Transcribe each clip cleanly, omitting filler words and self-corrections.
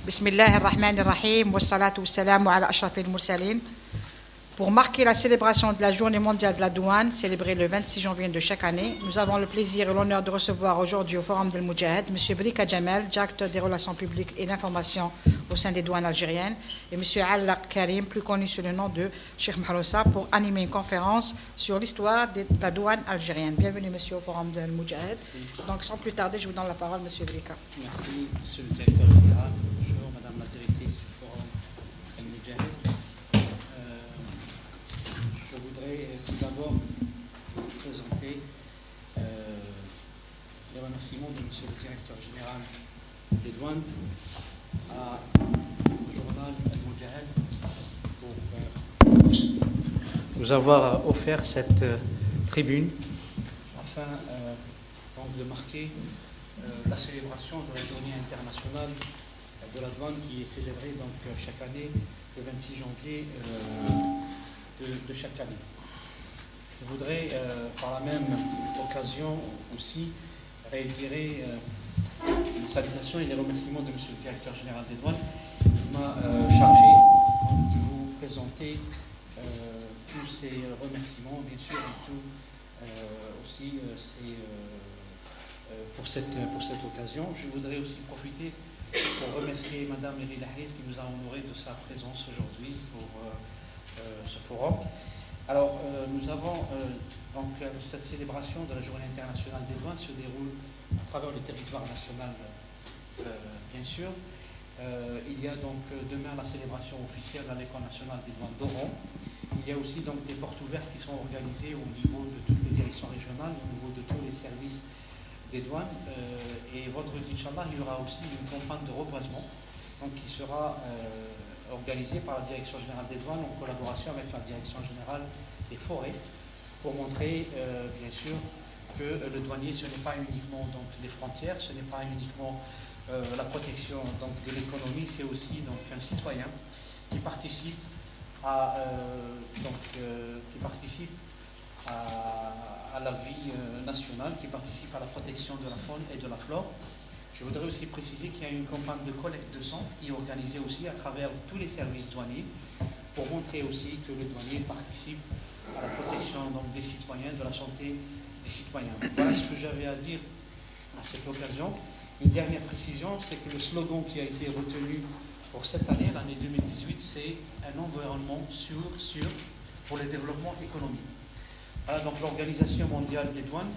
Bismillah ar-Rahman ar-Rahim, wa salatu wa salamu ala ashrafil mursalin. Pour marquer la célébration de la Journée mondiale de la douane, célébrée le 26 janvier de chaque année, nous avons le plaisir et l'honneur de recevoir aujourd'hui au Forum del Moudjahid M. Brika Jamel, directeur des relations publiques et d'information au sein des douanes algériennes, et M. Allaq Karim, plus connu sous le nom de Cheikh Mahroussa, pour animer une conférence sur l'histoire de la douane algérienne. Bienvenue, monsieur, au Forum del Moudjahid. Donc, sans plus tarder, je vous donne la parole, M. Brika. Merci, monsieur le directeur général. Bonjour, madame la directrice du Forum del Moudjahid. Je voudrais tout d'abord vous présenter les remerciements de monsieur le directeur général des douanes au journal El Moudjahid pour nous avoir offert cette tribune afin donc de marquer la célébration de la journée internationale de la douane qui est célébrée donc chaque année le 26 janvier de chaque année. Je voudrais par la même occasion aussi réitérer les salutations et les remerciements de monsieur le directeur général des douanes qui m'a chargé de vous présenter tous ces remerciements, bien sûr, et tout aussi pour cette occasion. Je voudrais aussi profiter pour remercier madame Erida Hayes qui nous a honoré de sa présence aujourd'hui pour ce forum. Alors, nous avons donc cette célébration de la Journée internationale des douanes se déroule à travers le territoire national, bien sûr. Il y a donc demain la célébration officielle à l'École nationale des douanes d'Oran. Il y a aussi donc des portes ouvertes qui sont organisées au niveau de toutes les directions régionales, au niveau de tous les services des douanes. Et vendredi, Inch'Allah, il y aura aussi une campagne de reboisement donc, qui sera organisée par la Direction générale des douanes en collaboration avec la Direction générale des forêts pour montrer, bien sûr, que le douanier, ce n'est pas uniquement donc, les frontières, ce n'est pas uniquement la protection donc, de l'économie, c'est aussi donc, un citoyen qui participe à la vie nationale, qui participe à la protection de la faune et de la flore. Je voudrais aussi préciser qu'il y a une campagne de collecte de sang qui est organisée aussi à travers tous les services douaniers pour montrer aussi que le douanier participe à la protection donc, des citoyens, de la santé des citoyens. Voilà ce que j'avais à dire à cette occasion. Une dernière précision, c'est que le slogan qui a été retenu pour cette année, l'année 2018, c'est un environnement sûr pour le développement économique. Voilà, donc l'Organisation mondiale des douanes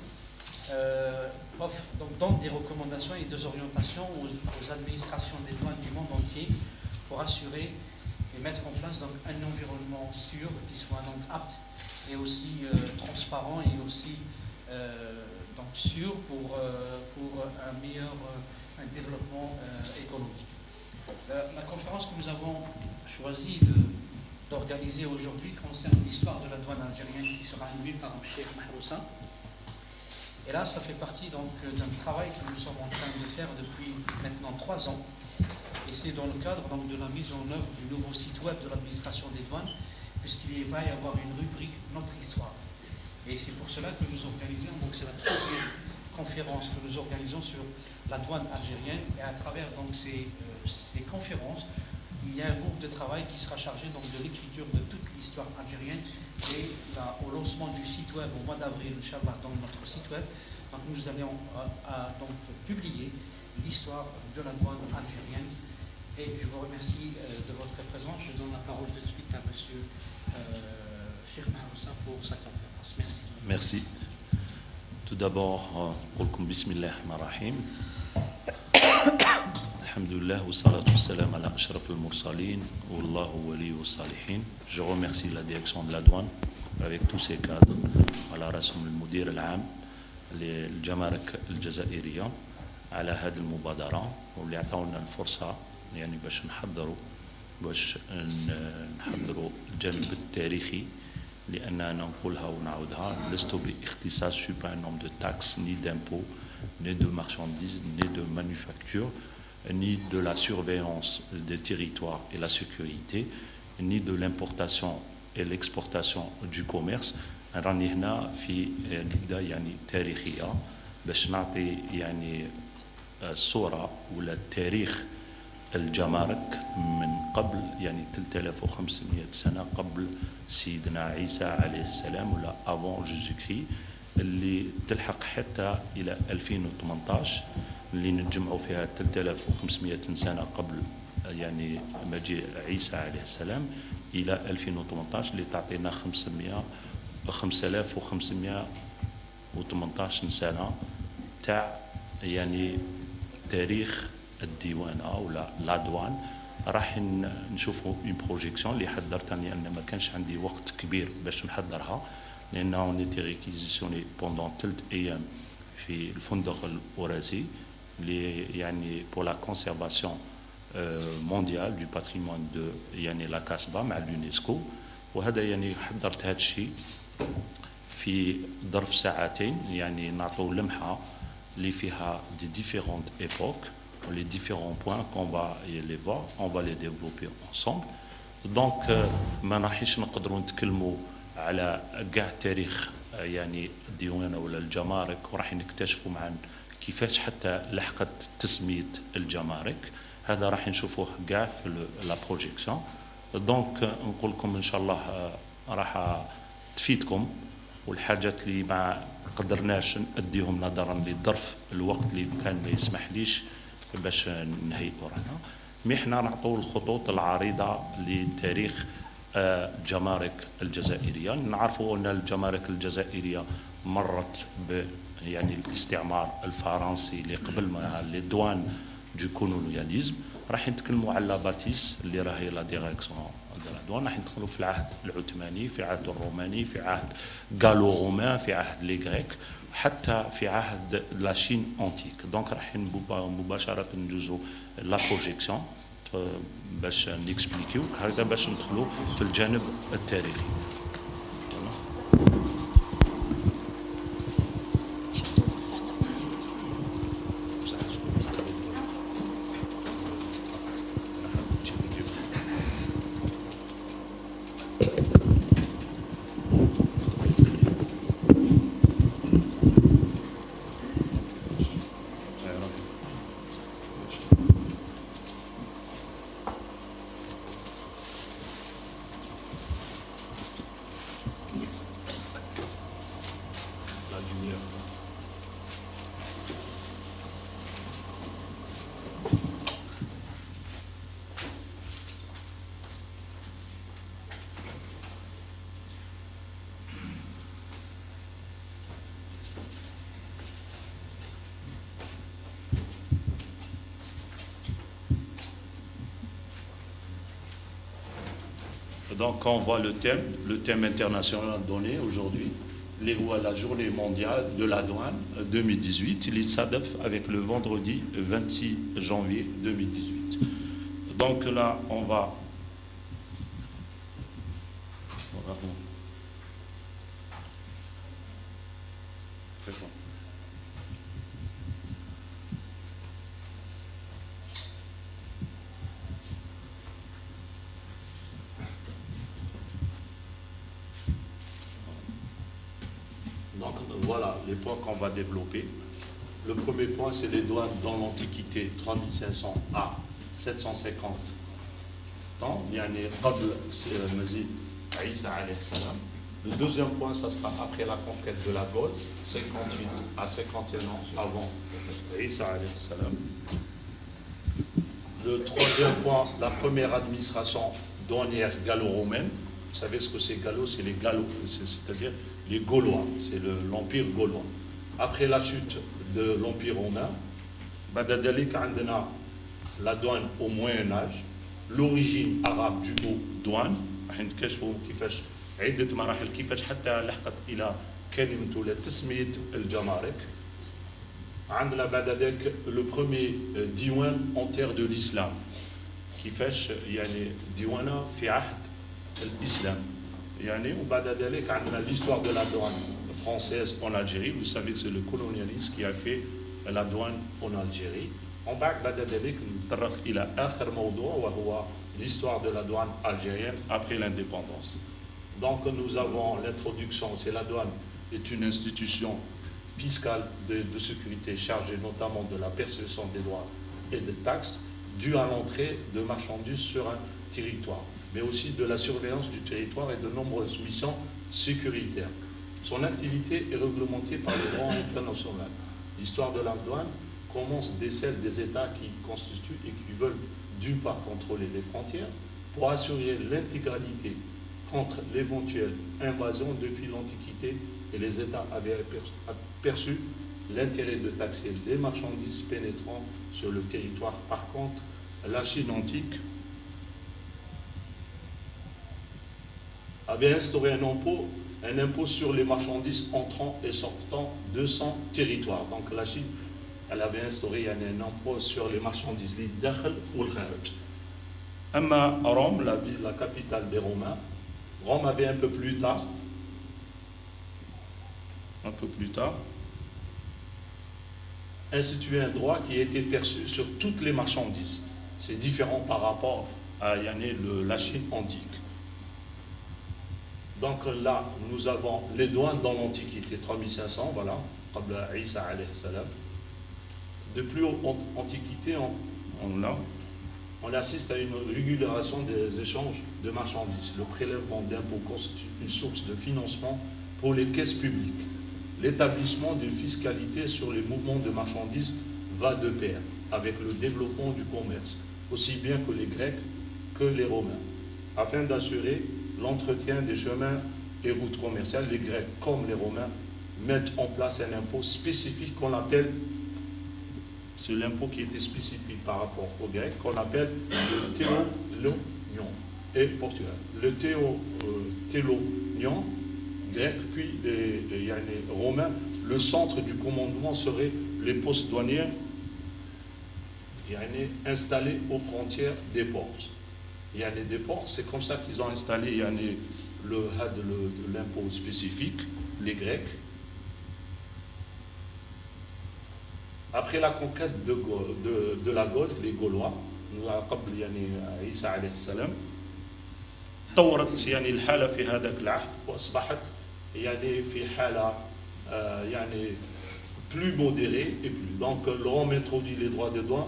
donne des recommandations et des orientations aux administrations des douanes du monde entier pour assurer et mettre en place donc, un environnement sûr qui soit donc apte et aussi transparent et aussi donc sûr pour un meilleur développement économique. La conférence que nous avons choisi d'organiser aujourd'hui concerne l'histoire de la douane algérienne qui sera animée par M. Cheikh Mahroussa. Et là, ça fait partie donc d'un travail que nous sommes en train de faire depuis maintenant 3 ans. Et c'est dans le cadre donc, de la mise en œuvre du nouveau site web de l'administration des douanes, puisqu'il va y avoir une rubrique Notre Histoire. Et c'est pour cela que nous organisons, donc c'est la 3e conférence que nous organisons sur la douane algérienne. Et à travers donc, ces conférences, il y a un groupe de travail qui sera chargé donc, de l'écriture de toute l'histoire algérienne. Et là, au lancement du site web au mois d'avril, Inch'Allah, dans notre site web, donc, nous allons donc, publier l'histoire de la douane algérienne. Et je vous remercie de votre présence. Je donne la parole tout de suite à M. Cheikh Mahroussa pour sa conférence. Merci. Merci. Tout d'abord, Bismillah ar-Rahim. Alhamdulillah, wa salatu wa salam ala ashraf al-mursalin, wa Allahu wali wa salihin. Je remercie la direction de la douane avec tous ses cadres, ala rasm al-mudir al-am, الجمارك الجزائرية على هذه المبادرة واللي عطاونا الفرصة يعني باش نحضروا الجانب التاريخي لأننا نقولها ونعودها لست باختصاص je suis pas un homme de taxes ni d'impôts ni de marchandises ni de manufactures ni de la surveillance des territoires et la sécurité ni de l'importation et l'exportation du commerce. راني هنا في نبدا يعني تاريخيه باش نعطي يعني الصوره ولا التاريخ الجمارك من قبل يعني 3500 سنة قبل سيدنا عيسى عليه السلام ولا avant جوزيكري اللي تلحق حتى إلى 2018 اللي نتجمعوا فيها 3500 سنة قبل يعني مجيء عيسى عليه السلام إلى 2018 اللي تعطينا 5518 سنة تاع يعني تاريخ الديوان ولا لادوان. راح نشوفوا اون بروجيكسيون اللي حضرتها لان ما كانش عندي وقت كبير باش نحضرها لانه نيتي ريكيزيسيوني بوندون 3 ايام في الفندق الأوراسي اللي يعني بور لا كونسيرفاسيون مونديال دو باتريمون دو يعني لا كاسبا مع اليونسكو. وهذا يعني حضرت هذا الشيء في ظرف ساعتين يعني نعطوا لمحه اللي فيها دي ديفيرونت ايبوك les différents points qu'on va les voir, on va les développer ensemble. Donc ما راحش نقدروا نتكلموا على كاع تاريخ يعني الديوانه ولا الجمارك وراح نكتشفوا معا كيفاش حتى لحقت تسميه الجمارك. هذا راح نشوفوه كاع في لا بروجيكسيون. دونك نقول لكم ان شاء الله راح تفيدكم والحاجات اللي ما قدرناش نأديهم نظرا لظرف الوقت اللي كان ما يسمحليش باش نهيئوا رانا مي حنا نعطوا الخطوط العريضه لتاريخ الجمارك الجزائريه. نعرفوا ان الجمارك الجزائريه مرت ب يعني الاستعمار الفرنسي اللي قبل ما لي دوان دو كولونياليزم. راح نتكلموا على لاباتيس اللي راهي لا ديريكسيون دو لا دوان. راح ندخلوا في العهد العثماني في العهد الروماني في عهد غالو رومان في عهد لي غريك حتى في عهد لا شين أنتيك. دونك راح مباشرة ندوزو لا بروجيكسيون باش نكسبليكيو هكذا باش ندخلوا في الجانب التاريخي. Donc on voit le thème international donné aujourd'hui, la journée mondiale de la douane 2018, il s'adapte avec le vendredi 26 janvier 2018. Donc là on va... Donc voilà les points qu'on va développer. Le premier point, c'est les douanes dans l'Antiquité, 3500 à 750 ans, يعني قبل مجيء عيسى عليه السلام. Le deuxième point, ça sera après la conquête de la Gaule, 58 à 51 ans avant Isa alayhi salam. Le troisième point, la première administration douanière gallo-romaine. Vous savez ce que c'est gallo? C'est les gallo, c'est-à-dire les Gaulois, c'est l'empire gaulois. Après la chute de l'empire romain, badadalik عندنا la douane au Moyen Âge, l'origine arabe du mot douane. راح نكتشفوا كيفاش عدة مراحل كيفاش حتى لحقت إلى كلمة ولا تسمية الجمارك. عندنا بعد ذلك le premier ديوان en terre de l'islam. كيفاش يعني ديوانة في عهد الإسلام. يعني وبعد ذلك عندنا l'histoire de la douane française en Algérie. Vous savez que c'est le colonialisme qui a fait la douane en Algérie. بعد ذلك نتطرق إلى آخر موضوع وهو l'histoire de la douane algérienne après l'indépendance. Donc nous avons l'introduction, c'est la douane est une institution fiscale de sécurité chargée notamment de la perception des droits et des taxes. due à l'entrée de marchandises sur un territoire, mais aussi de la surveillance du territoire et de nombreuses missions sécuritaires. Son activité est réglementée par le droit international. L'histoire de la douane commence dès celle des États qui constituent et qui veulent d'une part contrôler les frontières pour assurer l'intégralité contre l'éventuelle invasion. Depuis l'Antiquité, et les États avaient perçu l'intérêt de taxer les marchandises pénétrant sur le territoire. Par contre, la Chine antique avait instauré un impôt sur les marchandises entrant et sortant de son territoire. Donc la Chine, elle avait instauré un impôt sur les marchandises, les dakhel ou le kharaj. Rome, la capitale des Romains, Rome avait un peu plus tard, institué un droit qui était perçu sur toutes les marchandises. C'est différent par rapport à la Chine antique. Donc là, nous avons les douanes dans l'Antiquité, 3500, voilà, qabla Isa alayhi salam. De plus haute Antiquité, on assiste à une régulation des échanges de marchandises. Le prélèvement d'impôts constitue une source de financement pour les caisses publiques. L'établissement d'une fiscalité sur les mouvements de marchandises va de pair avec le développement du commerce, aussi bien que les Grecs que les Romains. Afin d'assurer l'entretien des chemins et routes commerciales, les Grecs comme les Romains mettent en place un impôt spécifique qu'on appelle, c'est l'impôt qui était spécifique par rapport aux Grecs, qu'on appelle le télonion et portugal. Le télonion grec, puis les Romains, le centre du commandement serait les postes douanières installés aux frontières des ports. Il y a des ports, c'est comme ça qu'ils ont installé l'impôt spécifique, les Grecs. Après la conquête de la Gaule, les Gaulois, قبل عيسى عليه السلام طورت الحالة في هذاك العهد وأصبحت في حالة plus modérée et plus. Donc le Rome introduit les droits de douane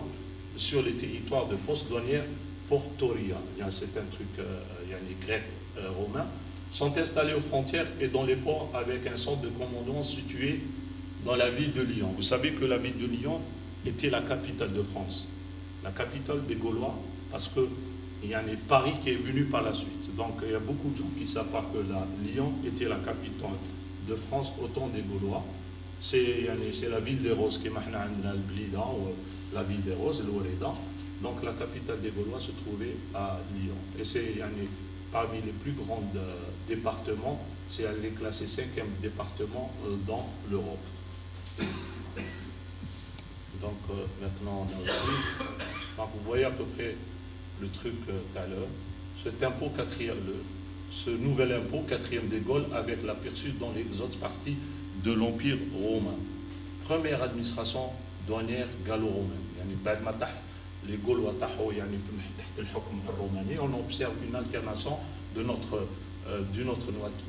sur les territoires de postes douanières portoria. C'est un truc grec romain, sont installés aux frontières et dans les ports avec un centre de commandement situé dans la ville de Lyon. Vous savez que la ville de Lyon était la capitale de France, la capitale des Gaulois, parce que il y a Paris qui est venu par la suite. Donc il y a beaucoup de gens qui ne savent pas que Lyon était la capitale de France au temps des Gaulois. C'est la ville des Roses, qui est la ville des Roses, l'Oreda. Donc la capitale des Gaulois se trouvait à Lyon. Et c'est parmi les plus grands départements, elle est classée 5e département dans l'Europe. Donc maintenant on a aussi, donc vous voyez à peu près le truc tout à l'heure, ce nouvel impôt, 4e des Gaules, avec l'aperçu dans les autres parties de l'Empire romain. Première administration douanière gallo-romaine. Les Gaulois on observe une alternation d'une autre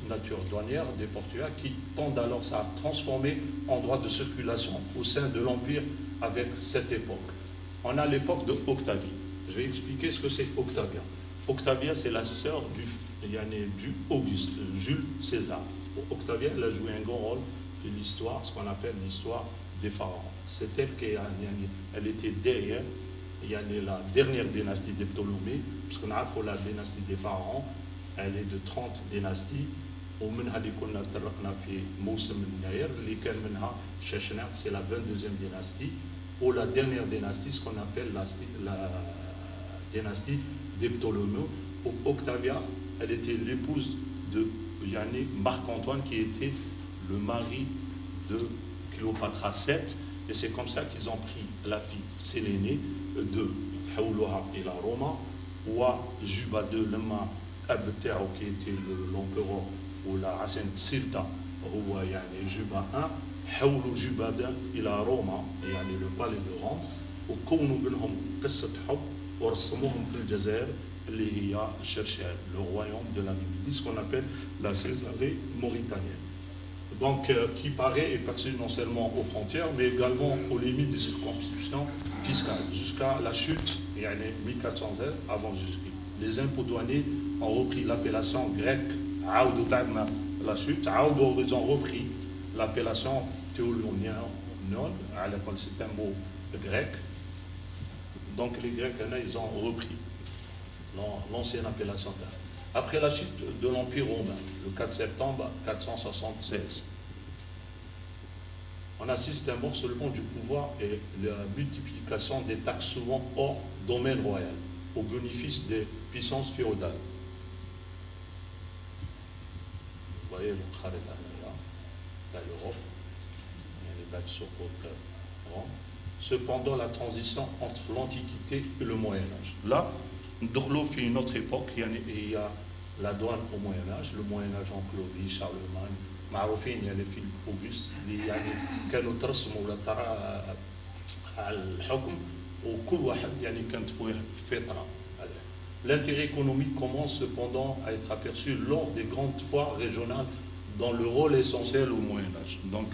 nature douanière des Portugais qui tendent alors à transformer en droit de circulation au sein de l'Empire avec cette époque. On a l'époque de Octavie. Je vais expliquer ce que c'est Octavia. Octavia, c'est la sœur du Auguste, Jules César. Octavia, elle a joué un grand rôle de l'histoire, ce qu'on appelle l'histoire des pharaons. C'est elle elle était derrière la dernière dynastie des Ptolémées, parce qu'on a la dynastie des pharaons, elle est de 30 dynasties. C'est la 22e dynastie, ou la dernière dynastie, ce qu'on appelle la dynastie des Ptolémées. Octavia, elle était l'épouse de Marc-Antoine, qui était le mari de Cléopâtre VII, et c'est comme ça qu'ils ont pris la fille Sélénée de Haouloha et la Roma, ou Juba II, l'Emma Abtao, qui était l'empereur, ou la Hassan Sirta, ou Juba I, حولوا جبادة إلى روما يعني le palais de Rome وكونوا بينهم قصة حب ورسموهم في الجزائر اللي هي الشرشال, le royaume de la Libye, ce qu'on appelle la Césarée mauritanienne. Donc qui paraît est perçu non seulement aux frontières mais également aux limites des circonscriptions fiscale jusqu'à la chute, 1416 avant Jésus-Christ. Les impôts douaniers ont repris l'appellation grecque, la chute, ils ont repris l'appellation théolonienne, c'est un mot grec. Donc les Grecs, ils ont repris l'ancienne appellation. Après la chute de l'Empire romain, le 4 septembre 476, on assiste à un morcellement du pouvoir et la multiplication des taxes souvent hors domaine royal, au bénéfice des puissances féodales. Vous voyez le kharita là, l'Europe, il y a les bacs sur Rome. Cependant, la transition entre l'Antiquité et le Moyen-Âge. Là, nous fait une autre époque, il y a la douane au Moyen-Âge, le Moyen-Âge en Clovis, Charlemagne, معروفين يعني في أوغست اللي يعني كانوا ترسموا ولا ترى على الحكم وكل واحد يعني كانت فيه فترة. L'intérêt économique commence cependant à être aperçu lors des grandes foires régionales dans le rôle essentiel au Moyen-Âge. Donc,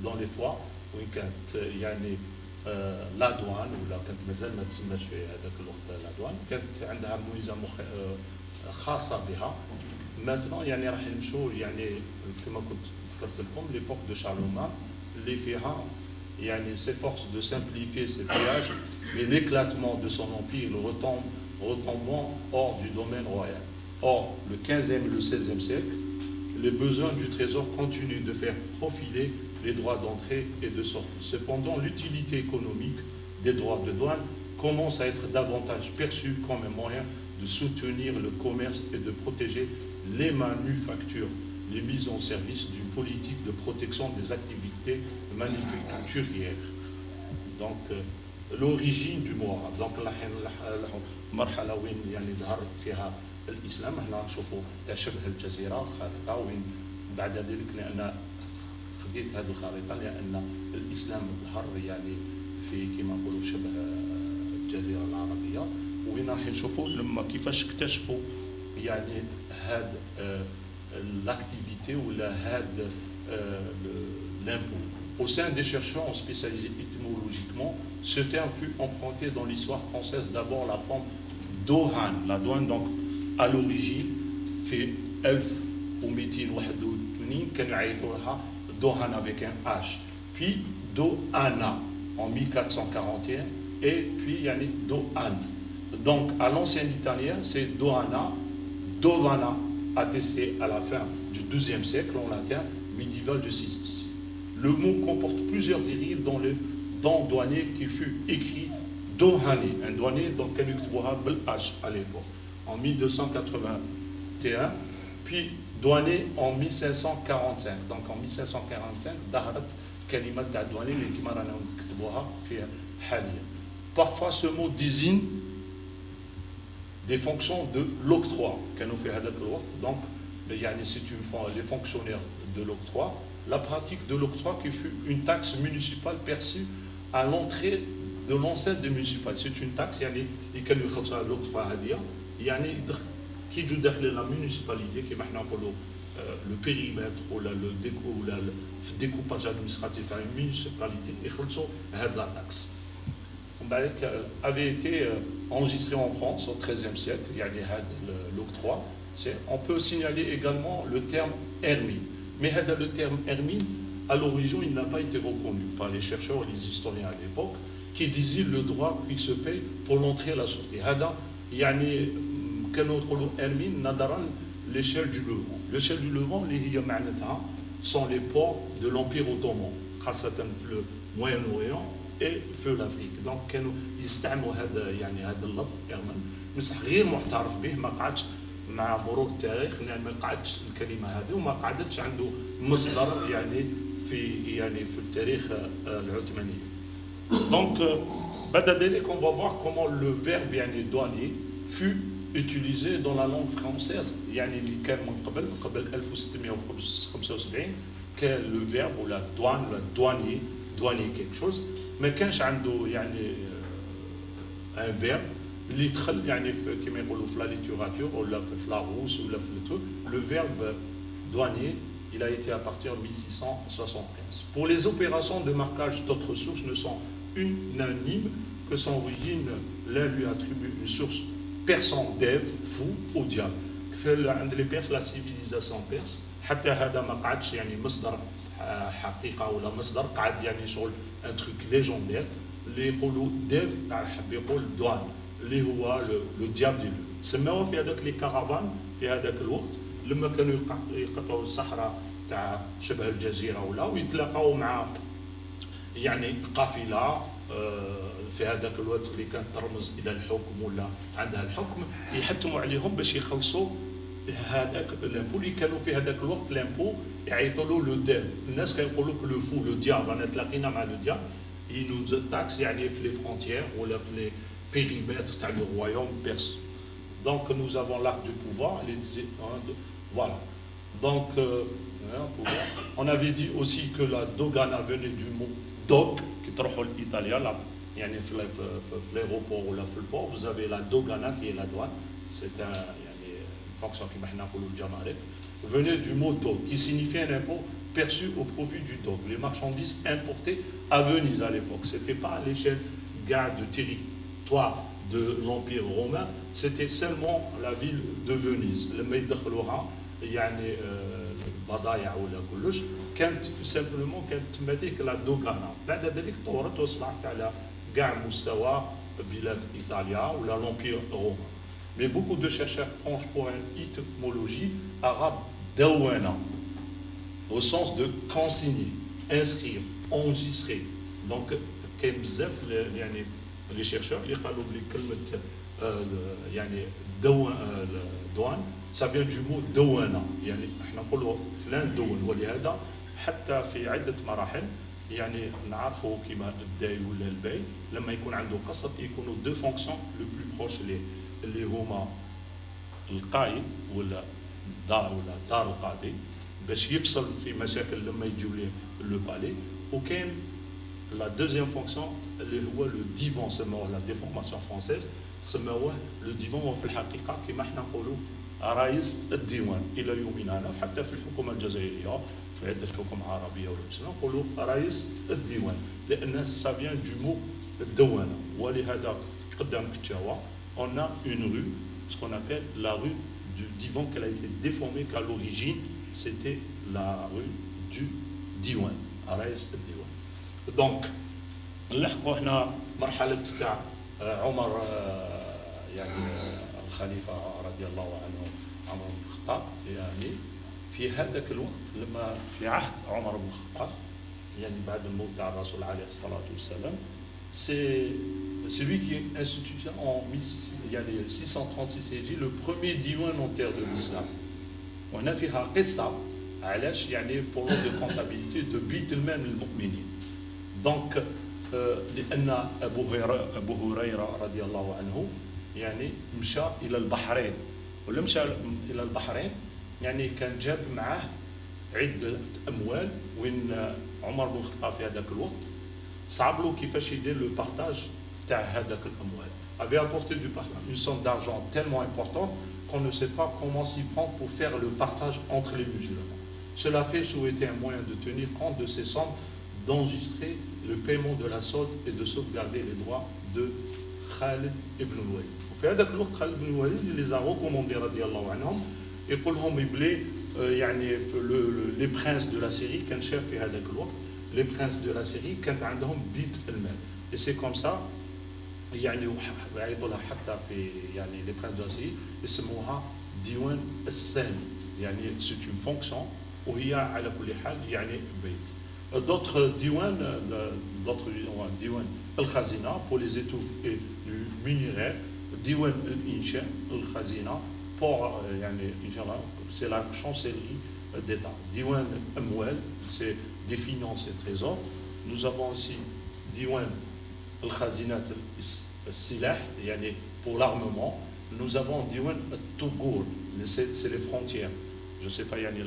dans les foires, وين كانت يعني لا دوان ولا كانت مازال ما تسماش في هذاك الوقت لا دوان، كانت عندها ميزة خاصة بها. Maintenant, يعني راح نمشوا يعني كما كنت ذكرت لكم l'époque de Charlemagne اللي فيها يعني s'efforce de simplifier ses péages et l'éclatement de son empire, le retombant hors du domaine royal. Or, le 15e et le 16e siècle, les besoins du trésor continuent de faire profiler les droits d'entrée et de sortie. Cependant, l'utilité économique des droits de douane commence à être davantage perçue comme un moyen de soutenir le commerce et de protéger les manufactures, les mises en service d'une politique de protection des activités manufacturières. Donc, l'origine du mot arabe. Donc, المرحلة وين يعني ظهر فيها الإسلام، احنا نشوفوا شبه الجزيرة خارطة وين بعد ذلك لأن خديت هذه الخريطة لأن الإسلام ظهر يعني في كما نقولوا شبه الجزيرة العربية، وين راح نشوفوا لما كيفاش اكتشفوا يعني هاد l'activité ou l'impôt. Au sein des chercheurs spécialisés étymologiquement, ce terme fut emprunté dans l'histoire française d'abord la forme dohan. La douane, donc, à l'origine, fait 1281, كانوا يعيطوا dohan avec un H. Puis doana en 1441 et puis yani doan. Donc, à l'ancien italien, c'est doana, dovana, attesté à la fin du XIIe siècle en latin médiéval de Sicile. Le mot comporte plusieurs dérives dans le don douanier qui fut écrit dohani, un douanier donc H à l'époque, en 1281, puis douanier en 1545. Donc en 1545, daharat kalimat ta douanier les kimarana kitbuha fi halia. Parfois ce mot désigne des fonctions de l'octroi. Donc, si tu prends les fonctionnaires de l'octroi, la pratique de l'octroi qui fut une taxe municipale perçue à l'entrée de l'enceinte municipale. C'est une taxe qui est l'octroi qui est dans la municipalité, qui est le périmètre ou le découpage administratif à une municipalité, et la taxe. Avait été enregistré en France au XIIIe siècle, il y a l'octroi. On peut signaler également le terme hermine. Mais le terme hermine, à l'origine, il n'a pas été reconnu par les chercheurs et les historiens à l'époque, qui disaient le droit qui se paye pour l'entrée et la sortie. Il y a hermine, l'échelle du Levant. L'échelle du Levant, sont les ports de l'Empire ottoman, le Moyen-Orient et feu l'Afrique. Donc كانوا يستعملوا هذا اللفظ إرمن، بصح غير معترف به، ما قعدش مع مرور التاريخ يعني ما قعدش الكلمة هذه وما قعدتش عنده مصدر في التاريخ العثماني. Donc بعد ذلك on va voir comment le verbe douanier fut utilisé dans la langue française. اللي كان من قبل 1675 كان le verbe ou la douane ou la douanier quelque chose. ما كانش عنده un verbe اللي دخل كما يقولوا في لا ليتيراتور ولا في لاروس ولا في le verbe douanier Il a été à partir de 1675. Pour les opérations de marquage d'autres sources ne sont unanimes que son origine, l'un lui attribue une source persan d'Ève, fou, au diable. عند les Perses, la civilisation perse حتى هذا ما قعدش يعني مصدر حقيقة ولا مصدر قعد يعني شغل un truc légendaire اللي يقولوا ديف حب يقول دوان اللي هو لو دياب دي سماوه في هذاك لي كارافان في هذاك الوقت لما كانوا يقطعوا الصحراء تاع شبه الجزيرة ولا ويتلاقاو مع يعني قافلة في هذاك الوقت اللي كانت ترمز الى الحكم ولا عندها الحكم يحتموا عليهم باش يخلصوا هذاك لامبو اللي كانوا في هذاك الوقت لامبو يعيطوا له لو ديف الناس كيقولوا لو فو لو دياب انا تلاقينا مع لو دياب ينو تاكس يعني في لي فرونتيير ولا في لي بيريمتر تاع لو رويوم بيرس دونك نوز افون l'arc du pouvoir voilà donc on avait dit aussi que la dogana venait du mot dog qui تروحوا لإيطاليا يعني في l'aéroport ولا في البور vous avez la dogana qui est la douane c'est un يعني fonction كيما حنا نقولوا الجمارك venait du mot dog qui signifie un impôt perçu au profit du dog. Les marchandises importées à Venise à l'époque, c'était pas à l'échelle de territoire de l'Empire romain, c'était seulement la ville de Venise. لما يدخلوها يعني بضايع ولا كلش كانت سامبلومون كانت تما ديك لا دوغانا بعد ذلك طورت وصبحت على كاع مستوى بلاد ايطاليا ولا l'Empire romain. Mais beaucoup de chercheurs penchent pour une étymologie arabe dawana au sens de consigner, inscrire, enregistrer. Donc كاين بزاف يعني les chercheurs اللي قالوا بلي كلمه يعني دوان ça vient du mot دوانا يعني احنا نقولوا فلان دون ولهذا حتى في عده مراحل يعني نعرفوا كيما الداي ولا الباي لما يكون عنده قصر يكونوا دو فونكسيون لو بلو بروش اللي هما القايد ولا دار القاضي باش يفصل في مشاكل لما يجيو ليه لو بالي وكاين لا دوزيام فونكسيون اللي هو لو ديفون سموه لا ديفورماسيون فرونسيز سموه لو ديفون وفي الحقيقه كما احنا نقولوا رئيس الديوان الى يومنا هذا وحتى في الحكومه الجزائريه في عده حكومه عربيه ولا مسلمه نقولوا رئيس الديوان لان سافيان دو مو الدوانه ولهذا قدام كتشاوا on a une rue ce qu'on appelle la rue du divan qu'elle a été déformée qu'à l'origine c'était la rue du diwan رئيس الديوان دونك نلحقوا هنا مرحله تاع عمر يعني الخليفه رضي الله عنه عمر بن الخطاب يعني في هذاك الوقت لما في عهد عمر بن الخطاب يعني بعد الموت تاع الرسول عليه الصلاه والسلام c'est celui qui est institué en 636 هجري le premier diwan en terre de l'islam وهنا فيها قصه علاش يعني pour de comptabilité de بيت المال للمؤمنين دونك لان ابو هريره رضي الله عنه يعني مشى الى البحرين ولا مشى الى البحرين يعني كان جاب معاه عده اموال وين عمر بن الخطاب في هذاك الوقت صعب له كيفاش يدير لو بارتاج تاع هذاك الاموال avait apporté du partage une somme d'argent tellement importante qu'on ne sait pas comment s'y prendre pour faire le partage entre les musulmans. Cela fait souhaiter un moyen de tenir compte de ces sommes, d'enregistrer le paiement de la solde et de sauvegarder les droits de Khalid ibn al-Walid. وفي هذاك الوقت خالد بن الوليد les a recommandés رضي الله عنهم يقول لهم يبلي يعني les princes de la Syrie كان شاف في هذاك الوقت les princes de la Syrie كانت عندهم بيت المال et c'est comme ça يعني يعيطوا لها حتى في يعني les princes de la Syrie يسموها ديوان السامي يعني c'est une fonction وهي على كل حال يعني بيت d'autres ديوان الخزينة pour les étouffes et du minerai ديوان الإنشاء الخزينة pour يعني إن شاء الله c'est la chancellerie d'État ديوان الأموال c'est des finances et trésors nous avons aussi ديوان الخزينات السلاح يعني pour l'armement nous avons ديوان التجور c'est les frontières je sais pas يعني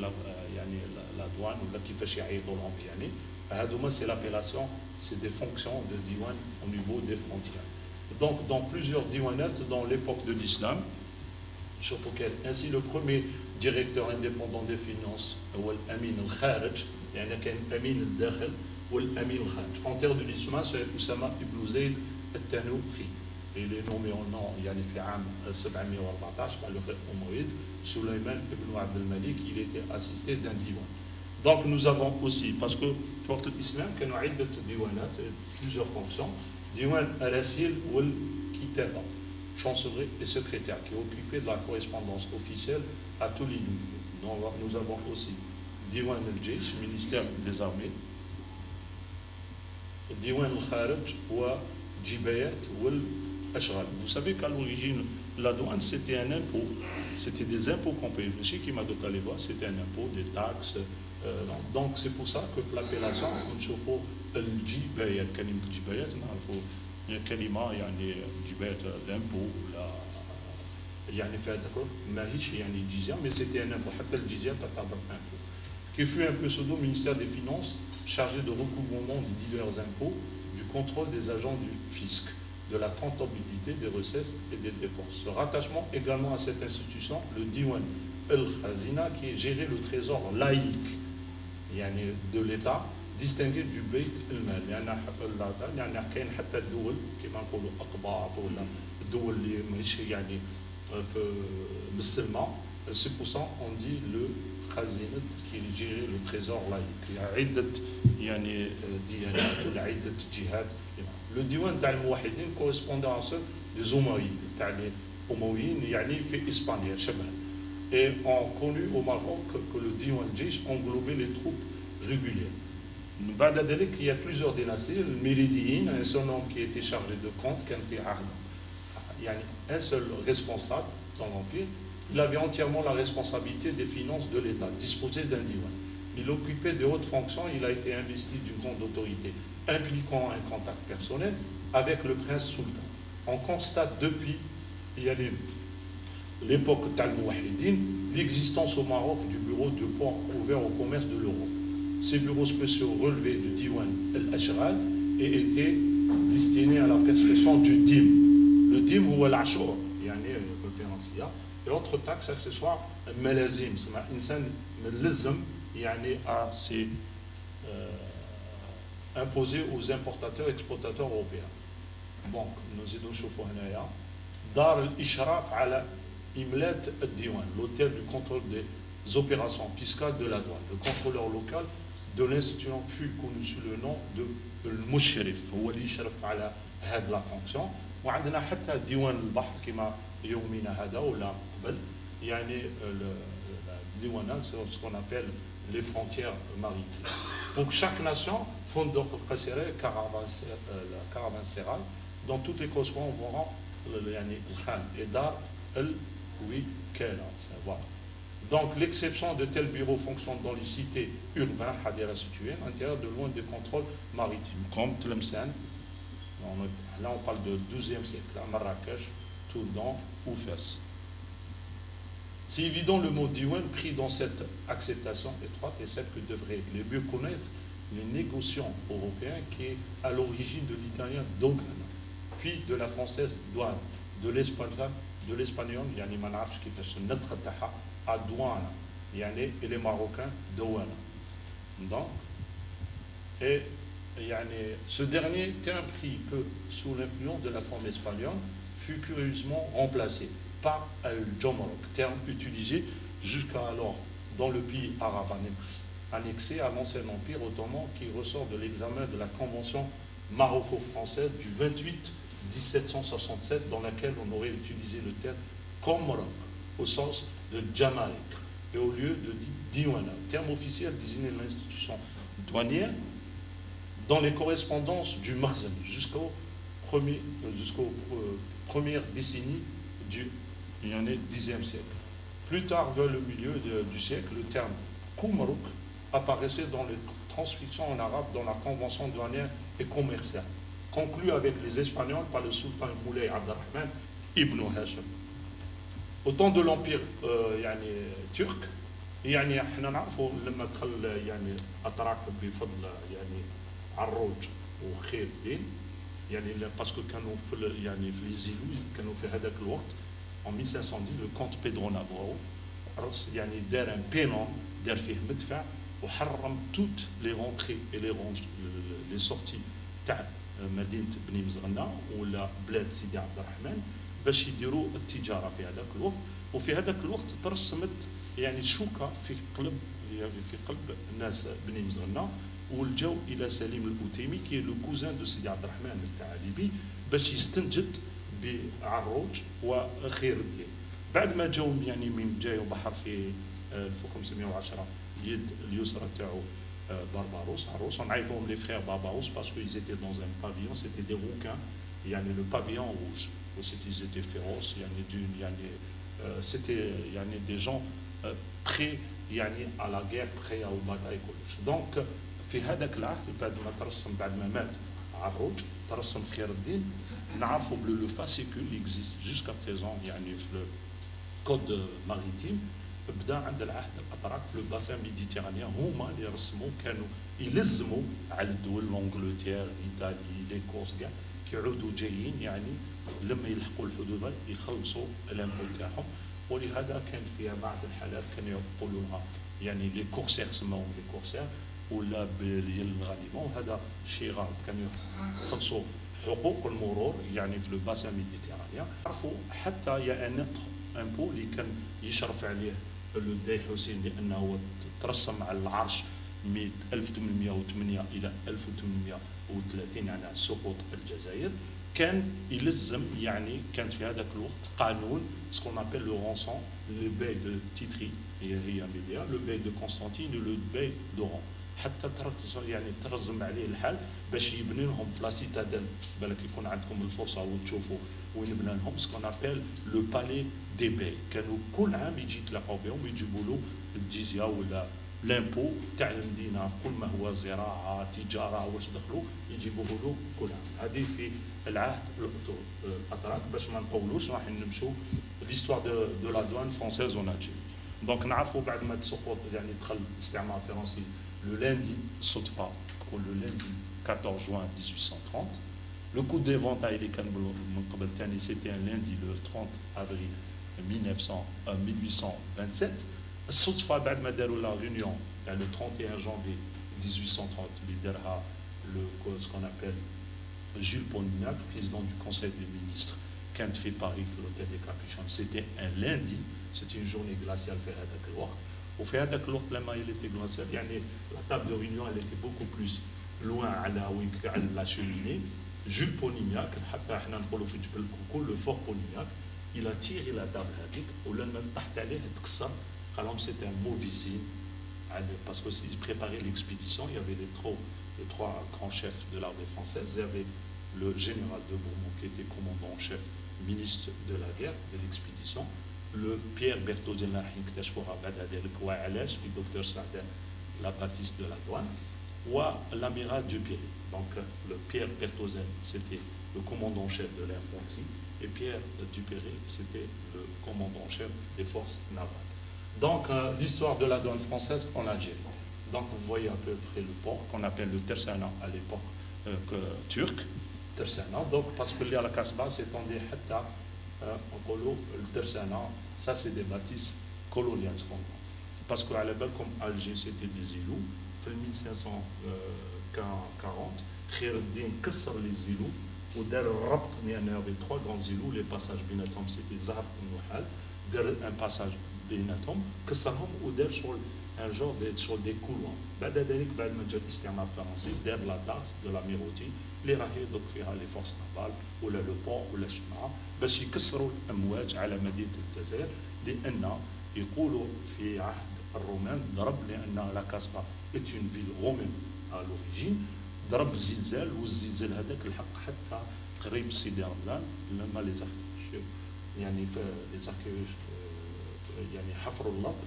la douane ou كيفاش يعيطوا لهم يعني هذوما c'est l'appellation c'est des fonctions de diwan au niveau des frontières donc dans plusieurs diwanettes dans l'époque de l'islam Ainsi, le premier directeur indépendant des finances, Amin al-Kharaj, il y en a qu'un Amin al-Dakhil ou Amin al-Kharaj. En terre de l'Islam, c'est Oussama ibn Zayd al-Tanouhi. Il est nommé en nom, il y a fait en 714 par le frère Omoïd, Sulayman ibn Abd al-Malik, il était assisté d'un diwan. Donc nous avons aussi, parce que pour l'islam, il y a plusieurs fonctions, diwan al-Asil ou al-Kitaba, chancellerie et secrétaire, qui est occupé de la correspondance officielle à tous les niveaux. Donc nous avons aussi diwan al-Jaysh, ministère des armées, diwan al-Kharaj ou Jibayat ou al-Ashghal. Vous savez qu'à l'origine, la douane c'était un impôt, c'était des impôts qu'on payait. Je sais qui m'a donné les voix, c'était un impôt, des taxes. Donc c'est pour ça que l'appellation نشوفوا الجبايات كلمة جبايات نعرفوا كلمة يعني جبايات l'impôt ولا يعني فيها d'accord ماهيش يعني جزية mais c'était un impôt حتى الجزية تعتبر impôt qui fut un peu pseudo ministère des Finances chargé de recouvrement de divers impôts, du contrôle des agents du fisc, de la comptabilité des recettes et des dépenses. Ce rattachement également à cette institution, le Diwan al-Khazina, qui géré le trésor laïque de l'État, distingué du Beit al-Mal. يعني كاين حتى الدول كما نقولوا أقباط ولا الدول اللي ماشي يعني مسلمة. C'est pour ça qu'on dit le Khazinat qui gère le trésor laïque. Il y a عدة يعني ديانات ولا عدة جهات. Le Diwan تاع الموحدين correspondant à ceux des Omeyyades. تاع الأمويين يعني في إسبانيا شبه. Et on connu au Maroc que le Diwan Jish englobait les troupes régulières. Il y a plusieurs dynasties, le Méridiyin, un seul homme qui était chargé de compte, il y a un seul responsable dans l'Empire, il avait entièrement la responsabilité des finances de l'État, disposait d'un diwan. Il occupait de hautes fonctions, il a été investi d'une grande autorité, impliquant un contact personnel avec le prince sultan. On constate depuis l'époque Tal-Mouahidine l'existence au Maroc du bureau de port ouvert au commerce de l'Europe. Ces bureaux spéciaux relevaient du Diwan al-Ashghal et étaient destinés à la prescription du dim. Le dim ou al-ashur, et autres taxes accessoires, malazim, c'est insan malazim, c'est imposé aux importateurs et exploitateurs européens. Donc, nous aidons chauffer Dar al-Ishraf ala Imlet al-Diwan, l'hôtel du contrôle des opérations fiscales de la douane. Le contrôleur local de l'institution fut connu sous le nom de المشرف هو اللي يشرف على هذه لا فونكسيون وعندنا حتى ديوان البحر كما يومنا هذا ولا قبل يعني الديوانات c'est ce qu'on appelle les frontières maritimes. Pour chaque nation, fondeur précéré, caravansérail, dans toutes les correspondances verront le Khan et Dar el-Wikala. Voilà. Donc l'exception de tels bureaux fonctionne dans les cités urbaines, Hadira situées, à l'intérieur de loin des contrôles maritimes, comme Tlemcen, là on parle de 12e siècle, à Marrakech, Toulon ou Fès. C'est évident le mot diwan pris dans cette acceptation étroite et celle que devraient les mieux connaître les négociants européens qui est à l'origine de l'italien dogan, puis de la française douane, de l'espagnol, yani manafch qui fait notre taha à douane, yani et les marocains douane. Donc, et yani, ce dernier terme pris peu sous l'influence de la forme espagnole fut curieusement remplacé par al-Jomrok, terme utilisé jusqu'alors dans le pays arabe annexé à l'ancien empire ottoman qui ressort de l'examen de la convention maroco-française du 28 1767 dans laquelle on aurait utilisé le terme Komrok au sens de Jamaïque et au lieu de Diwana, terme officiel désignait l'institution douanière dans les correspondances du Marzani jusqu'aux premières décennies du 10e siècle. Plus tard, vers le milieu du siècle, le terme Kumruk apparaissait dans les transcriptions en arabe dans la convention douanière et commerciale, conclue avec les Espagnols par le sultan Moulay Abdelrahman ibn Hashim. Au temps de l'empire turc, احنا نعرفوا لما دخل اتراك بفضل عروج وخير الدين باسكو كانوا في في لي زيلو كانوا في هذاك الوقت en 1510 le comte Pedro Navarro يعني دار un pénon دار فيه مدفع وحرم toutes les rentrées et les sorties تاع مدينة بني مزغنة ولا بلاد سيدي عبد الرحمن باش يديروا التجارة في هذاك الوقت. وفي هذاك الوقت ترسمت يعني شوكة في قلب الناس بني مزغنة والجو الى سليم الأوتيمي كي لو كوزان دو سيدي عبد الرحمن الثعالبي باش يستنجد بعروج وخير الدين. بعد ما جاو يعني من جاي بحر في 1510 اليد اليسرى تاعو بارباروس عروس ونعيطوهم لي فرير بارباروس باسكو ils étaient dans un pavillon c'était des rouquins يعني le pavillon rouge ils étaient féroces يعني c'était يعني des gens prêts يعني à la guerre prêts au bataille كلش. دونك في هذاك العهد بعد ما ترسم بعد ما مات عروج ترسم خير الدين نعرفوا بلو لو فاسيكول existe jusqu'à présent يعني في الكود ماريتيم بدا عند العهد الاتراك في الباسان ميديتيرانيان هما اللي رسموا كانوا يلزموا على الدول لونجلتير ايطالي لي كورس كاع كيعودوا جايين يعني لما يلحقوا الحدود يخلصوا الامبو تاعهم. ولهذا كان فيها بعض الحالات كانوا يقولوا لها يعني لي كورسير سماهم لي كورسير ولا باليل غالبا وهذا شيء غلط كانوا يخلصوا حقوق المرور يعني في الباسان ميديتيرانيان. عرفوا حتى يا ان امبو اللي كان يشرف عليه الداي حسين لانه ترسم على العرش من 1808 الى 1830 يعني سقوط الجزائر كان يلزم يعني كانت في هذاك الوقت قانون سكون ابل لو رونسون لو باي دو تيتري هي ميديا لو باي دو قسطنطين لو باي دورون حتى يعني ترزم عليه الحال باش يبني لهم في لا سيتادل بالك يكون عندكم الفرصه وتشوفوا وين بنى لهم سكون ابل لو بالي دي باي. كانوا كل عام يجي يتلاقاو بهم ويجيبوا له الجزيه ولا لامبو تاع المدينه كل ما هو زراعه تجاره واش دخلوا يجيبوه له كل عام. هذه في العهد الاتراك باش ما نطولوش راح نمشوا ليستوار دو لا دوان فرونسيز اون الجيري. دونك نعرفوا بعد ما تسقط يعني دخل الاستعمار الفرنسي لو لاندي صدفه تقول لو لاندي 14 juin 1830 لو كو ديفونتاي اللي كان من قبل ثاني سيتي ان لاندي لو 30 افريل 1827. الصدفه بعد ما داروا لا ريونيون تاع لو 31 جانفي 1830 اللي دارها لو سكون ابل جول بونياك président du conseil des ministres كانت في باريس في l'hôtel des Capucins. C'était un lundi, c'était une journée glaciale في هذاك الوقت. وفي هذاك الوقت لما il était glacial يعني la table de réunion elle était beaucoup plus loin على وين على لا cheminée. جول بونياك حتى احنا نقولوا في جبل كوكو لو فور بونياك il a tiré la table هذيك ولما طاحت عليه تكسر. قال لهم c'était un mauvais signe parce que s'ils préparaient l'expédition il y avait les trois grands chefs de l'armée française. Il y avait le général de Bourmont qui était commandant en chef, ministre de la guerre, de l'expédition, le Pierre Berthoudin اللي اكتشفوها بعد ذلك وعلاش في دكتور سعدان la bâtisse de la douane l'amiral Duperré. Donc le Pierre Berthoudin c'était le commandant en chef de l'infanterie et Pierre Duperré c'était le commandant en chef des forces navales. Donc l'histoire de la douane française en Algérie. Donc vous voyez à peu près le port qu'on appelle le Tersana à l'époque turc. Tersana, donc parce que là la Kasbah s'étendait حتى نقولوا الترسانة ça c'est des bâtisses coloniales parce que à la base comme Alger c'était des îlots في 1540 خير الدين كسر les îlots ودار الربط لأن il y avait trois grands îlots les passages بيناتهم c'était زهر ونحال دار un passage بيناتهم كسرهم ودار شغل un genre des couloirs. بعد ذلك بعد ما جاء الاستعمار الفرنسي دار لا داس دو لا ميروتي اللي راهي دوك فيها لي فورس نافال ولا لو بون ولا الشمعة باش يكسروا الامواج على مدينه الجزائر لان يقولوا في عهد الرومان ضرب لان لا كاسبا est une ville romaine à l'origine ضرب زلزال والزلزال هذاك الحق حتى قريب سيدي رمضان لما لي يعني في لي يعني حفروا الارض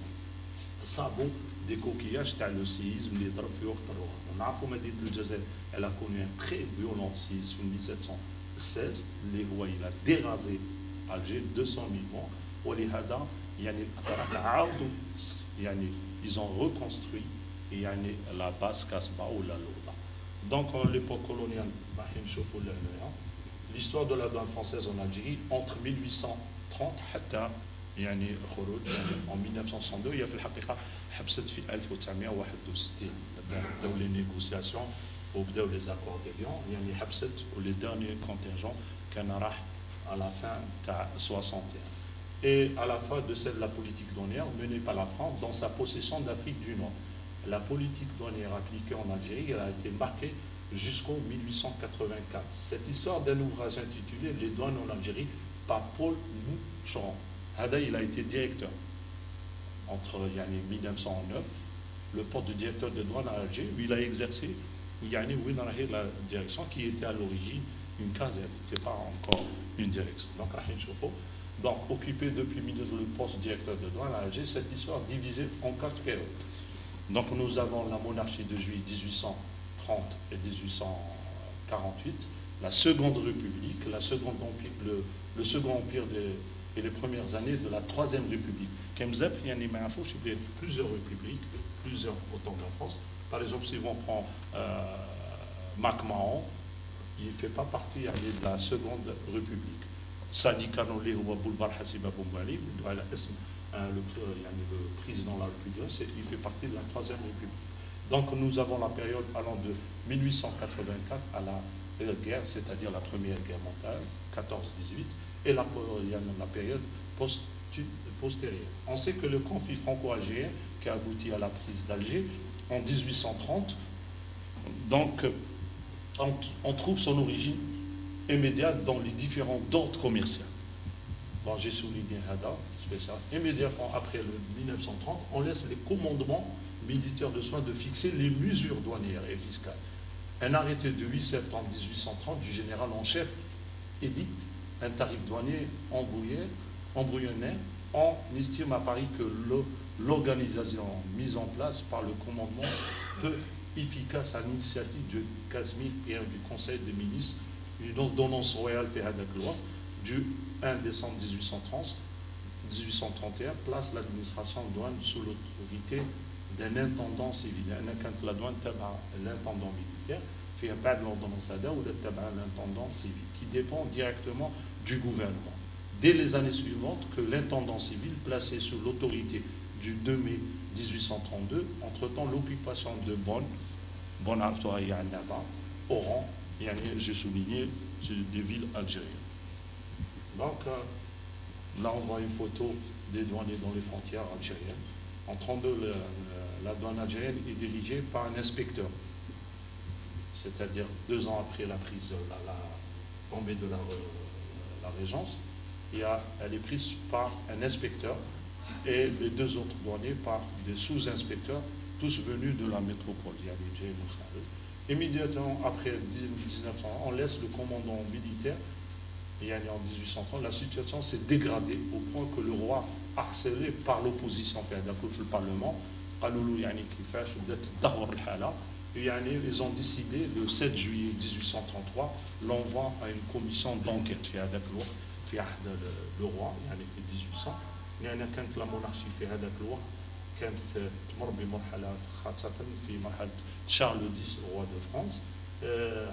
صابوا دي كوكياج تاع لو سيزم اللي ضرب في وقت الرومان. ونعرفوا مدينه الجزائر elle a connu un très violent séisme في 1716 اللي هو الى ديغازي الجير 200 مليون. ولهذا يعني الاتراك عاودوا يعني ils ont reconstruit يعني لا باس كاسبا ولا لولا. دونك ليبوك كولونيال راح نشوفوا لهنايا l'histoire de la douane française en Algérie entre 1830 حتى يعني خروج en 1962 هي في الحقيقة حبست في 1961 بداو لي نيغوسياسيون وبداو لي زاكور ديفيون يعني حبست ولي ديرني كونتينجون كان راح à la fin تاع 61 et à la fin de celle de la politique douanière menée par la France dans sa possession d'Afrique du Nord. La politique douanière appliquée en Algérie elle a été marquée jusqu'en 1884. Cette histoire d'un ouvrage intitulé Les douanes en Algérie par Paul Moucheron. Hada, il a été directeur entre 1909, le poste de directeur de douane à Alger, où il a exercé la direction qui était à l'origine une caserne, ce n'était pas encore une direction. Donc, occupé depuis le poste de directeur de douane à Alger, cette histoire divisée en 4 périodes. Donc, nous avons la monarchie de juillet 1830 et 1848, la Seconde République, le Second Empire et les premières années de la Troisième République. Kemzep, il y a plusieurs républiques, plusieurs autant de la France. Par exemple, si on prend MacMahon, il ne fait pas partie de la Seconde République. Sadi Kanolé ou Boulevard Hassiba Boumali, le président de la République, il fait partie de la Troisième République. Donc nous avons la période allant de 1884 à la guerre, c'est-à-dire la Première Guerre mondiale, 14-18, et la période postérieure. On sait que le conflit franco-algérien qui a abouti à la prise d'Alger en 1830, donc on trouve son origine immédiate dans les différents ordres commerciaux. Bon, j'ai souligné Hada, spécial. Immédiatement après le 1930, on laisse les commandements militaires de soins de fixer les mesures douanières et fiscales. Un arrêté de 8 septembre 1830 du général en chef édicte un tarif douanier embryonnaire. On estime à Paris que l'organisation mise en place par le commandement peu efficace à l'initiative de Casimir et du Conseil des ministres, une ordonnance royale Péhadakloa du 1 décembre 1831 place l'administration de douane sous l'autorité d'un intendant civil. La douane l'intendant militaire fait un pas de l'ordonnance ADA ou l'intendant civil qui dépend directement du gouvernement. Dès les années suivantes, que l'intendant civil placé sous l'autorité du 2 mai 1832, entre-temps l'occupation de Bonn, Oran, j'ai souligné, des villes algériennes. Donc là, on voit une photo des douaniers dans les frontières algériennes. En 1932, la douane algérienne est dirigée par un inspecteur. C'est-à-dire 2 ans après la prise, la tombée de la régence, elle est prise par un inspecteur et les 2 autres douaniers par des sous-inspecteurs, tous venus de la métropole. Il y a les James et immédiatement après 1900, on laisse le commandant militaire. Et en 1830, la situation s'est dégradée au point que le roi, harcelé par l'opposition le Parlement, ils ont décidé le 7 juillet 1833 l'envoi à une commission d'enquête le roi, في 1800 لأن كانت la monarchie في هذاك الوقت كانت تمر بمرحلة خاصة في مرحلة شارل X roi de France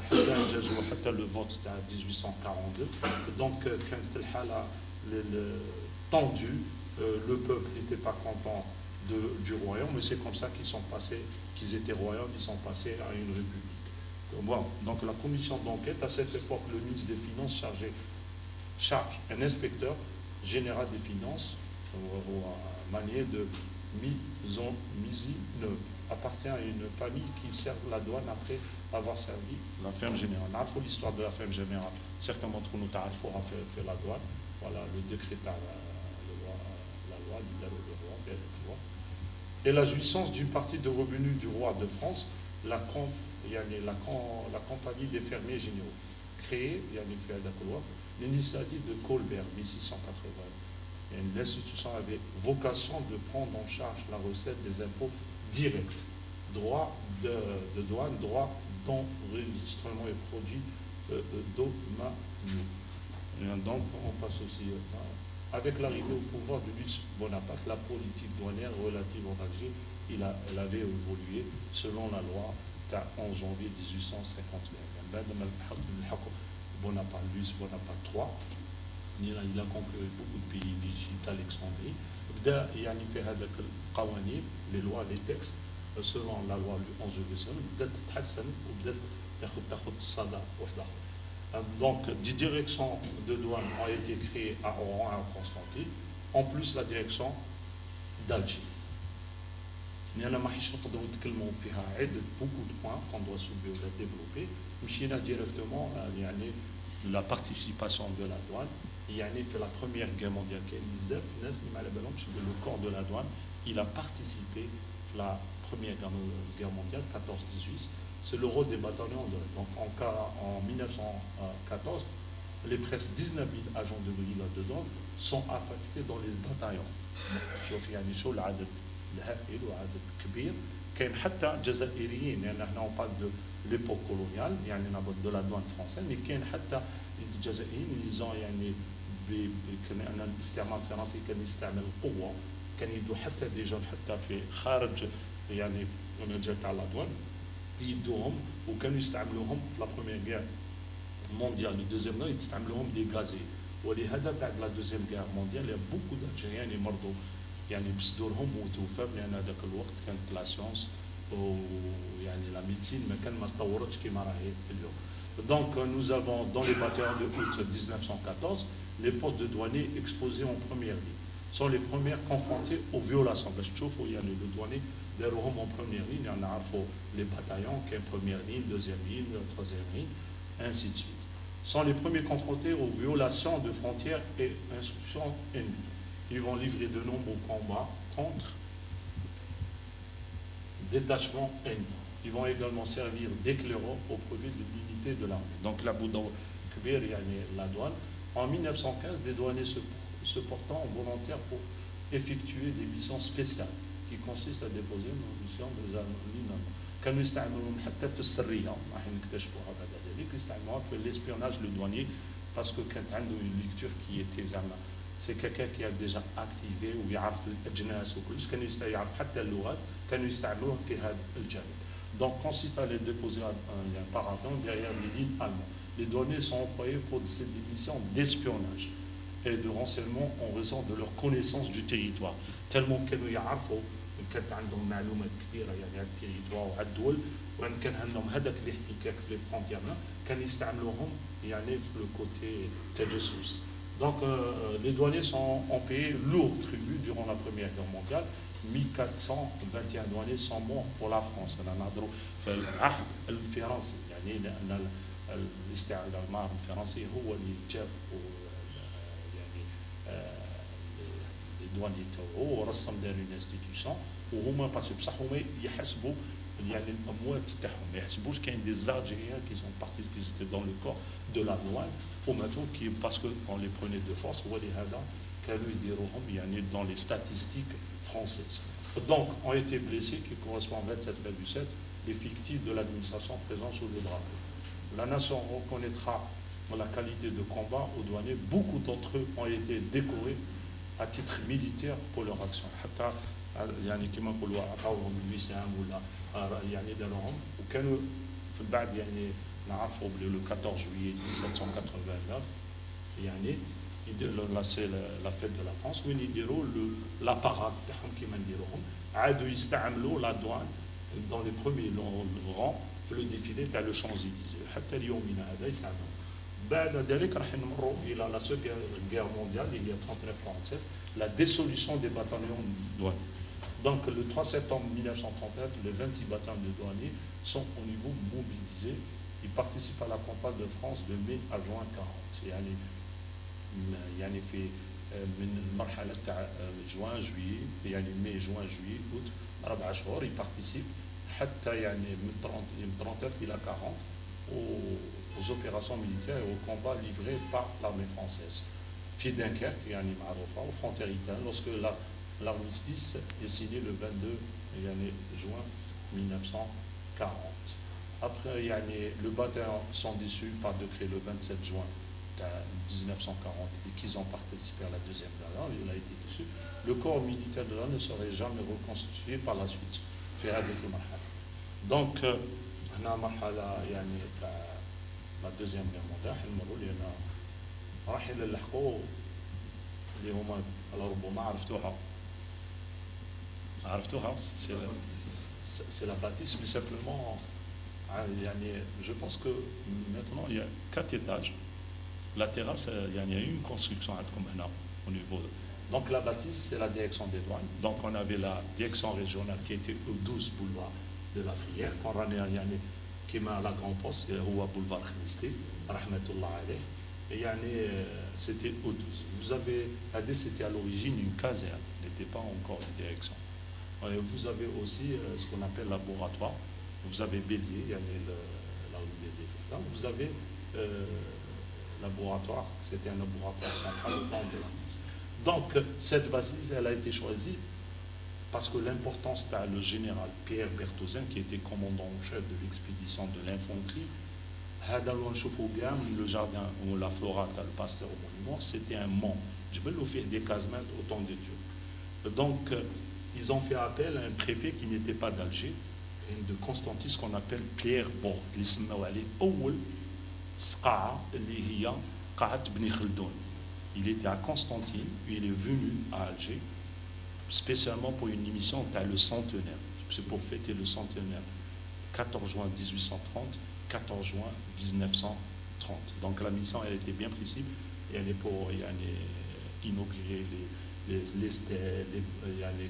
حتى انجزوا حتى le vote تاع 1842 donc كانت الحالة tendue, le peuple n'était pas content du royaume, mais c'est comme ça qu'ils étaient royaumes, ils sont passés à une république. Bon, donc la commission d'enquête, à cette époque, le ministre des Finances charge un inspecteur général des finances, manié de Mizineux, appartient à une famille qui sert la douane après avoir servi la ferme générale. Il faut l'histoire de la ferme générale. Certains d'entre nous ont fait la douane. Voilà, le décret la loi, le roi. Et la jouissance d'une partie de revenus du roi de France, la compagnie des fermiers généraux, créée, l'initiative de Colbert, 1680. L'institution avait vocation de prendre en charge la recette des impôts directs, droit de douane, droit d'enregistrement et produits domaniaux. Donc, on passe aussi, avec l'arrivée au pouvoir de Louis Bonaparte, la politique douanière relative en Algérie, elle avait évolué selon la loi du 11 janvier 1859. Bonaparte, Louis Bonaparte III. Il a conquis beaucoup de pays d'Égypte, Alexandrie. بدا يعني في هذاك القوانين les lois les textes selon la loi du 11 décembre بدات تتحسن وبدات تاخذ الصدى واحد اخر. Donc des directions de douane ont été créées à Oran et à Constantine, en plus la direction d'Alger. لأن ما حيش نقدروا نتكلموا فيها عدة beaucoup de points qu'on doit soulever ou développer. مشينا directement يعني la participation de la douane. يعني في la première guerre mondiale كاين بزاف الناس اللي ما على بالهمش le corps de la douane il a participé à la première guerre mondiale 14-18. C'est le rôle des bataillons donc en 1914 les presque 19 000 agents de brigade de douane sont affectés dans les bataillons. شوف يعني شو العدد الهائل وعدد كبير. كاين حتى جزائريين لان احنا on parle de l'époque coloniale يعني de la douane française mais كاين حتى الجزائريين ils ont يعني كان ان الاستعمار الفرنسي كان يستعمل القوه كان يدوا حتى دي جون حتى في خارج يعني المجال تاع لادوان يدوهم وكانوا يستعملوهم في لا بروميير غير مونديال لو دوزيام غير يستعملوهم دي غازي ولهذا بعد لا دوزيام غير مونديال يا بوكو دالجيريان يمرضوا يعني بصدورهم وتوفوا لان هذاك الوقت كانت لا سيونس ويعني لا ميديسين ما كان ما تطورتش كيما راهي اليوم. Donc nous avons dans les bataillons de août 1914 les postes de douaniers exposés en première ligne sont les premières confrontées aux violations. باش تشوفوا يعني le douanier داروهم en première ligne يعني نعرفوا les bataillons qui est première ligne, deuxième ligne, troisième ligne, ainsi de suite. Sont les premiers confrontés aux violations de frontières et instructions ennemies. Ils vont livrer de nombreux combats contre détachements ennemis. Ils vont également servir d'éclaireurs au profit de l'unité de l'armée. Donc la Bouddha Kbir, la douane. En 1915, des douaniers se portant volontaires pour effectuer des missions spéciales qui consistent à déposer une mission des mines. كانوا يستعملون حتى في السريه راح نكتشفوها بعد ذلك يستعملوها في l'espionnage le douanier parce que كانت عنده une lecture qui était زعما c'est quelqu'un qui a déjà activé ويعرف الاجناس وكلش كانوا يعرف حتى اللغات كانوا يستعملوها في هذا الجانب. Donc consiste à les déposer un paravent derrière les lignes allemandes. Les douaniers sont employés pour des missions d'espionnage et de renseignement en raison de leur connaissance du territoire. Tellement كانوا يعرفوا كانت عندهم معلومات كبيره يعني على التيريتوار وعلى الدول وان كان عندهم هذاك الاحتكاك في لي فرونتيير كان يستعملوهم يعني في لو كوتي تجسس. Donc les douaniers ont payé lourd tribut durant la Première Guerre mondiale. 1421 douaniers sont morts pour la France. انا نهضروا في العهد الفرنسي يعني لان الاستعمار الفرنسي هو اللي جاب يعني الدواني تاعو ورسم دار اون انستيتيوشن وهما باسكو بصح هما يحسبوا يعني الاموال تاعهم ما يحسبوش كاين دي زالجيريان كي سون بارتي كي سيتي دون لو كور دو لا douane وماتوا كي باسكو اون لي بروني دو فورس ولهذا كانوا يديروهم يعني دون لي statistiques françaises. Donc ont été blessés qui correspond à 27,7 l'effectif de l'administration présent sous le drapeau. La nation reconnaîtra la qualité de combat aux douaniers. Beaucoup d'entre eux ont été décorés à titre militaire pour leur action. حتى يعني كما نقولوا عطاوهم الوسام ولا يعني داروهم وكانوا في بعد يعني نعرفوا بلي لو 14 juillet 1789 يعني là c'est la fête de la France وين يديروا l'apparat تاعهم كيما نديروهم عادوا يستعملوا la douane dans les premiers rangs في le défilé تاع le Champs-Élysées حتى اليومنا هذا يستعملوا. بعد ذلك راح نمروا الى la seconde guerre mondiale il y a 39-47 la dissolution des bataillons de douane. Donc le 3 septembre 1939 les 26 bataillons de douaniers sont au niveau mobilisés. Ils participent à la campagne de France de mai à juin 40 يعني في من المرحله تاع جوان جويي يعني مي جوان جويي اوت 4 شهور يبارتيسيب حتى يعني من 39 الى 40 aux opérations militaires et aux combats livrés par l'armée française. في Dunkerque يعني معروفه aux frontières italiennes lorsque l'armistice est signé le 22 يعني juin 1940. Après يعني le bataillon sont dissus par décret le 27 juin 1940 et qu'ils ont participé à la deuxième guerre, il a été dessus. Le corps militaire de là ne serait jamais reconstitué par la suite. في هذه المرحلة. Donc هنا مرحلة يعني la deuxième guerre mondiale نمروا لأن رايحين نلحقوا اللي هما ربما عرفتوها c'est la bâtisse mais simplement يعني je pense que maintenant il y a 4 étages. La terrasse, il y a eu une construction comme هنا au niveau. Donc la bâtisse, c'est la direction des douanes. Donc on avait la direction régionale qui était au 12 boulevard de la Frière. Quand on a qui m'a la grande poste, هو boulevard Khmisti, rahmatullah alayh. Et c'était au 12. Vous avez, c'était à l'origine une caserne, n'était pas encore une direction. Et vous avez aussi ce qu'on appelle laboratoire. Vous avez Béziers, il y avait là où Béziers. Donc vous avez laboratoire, c'était un laboratoire central au plan de la. Donc cette bâtisse, elle a été choisie parce que l'importance de le général Pierre Berthosin, qui était commandant en chef de l'expédition de l'infanterie, le jardin ou la flora, le pasteur au monument, c'était un mont. Je peux le faire des casements autant de Dieu. Donc ils ont fait appel à un préfet qui n'était pas d'Alger, de Constantine, ce qu'on appelle Pierre Bord. Il était à Constantine, puis il est venu à Alger, spécialement pour une émission dans le centenaire. C'est pour fêter le centenaire. 14 juin 1830, 14 juin 1930. Donc la mission, elle était bien précise. Elle est pour inaugurer les stèles,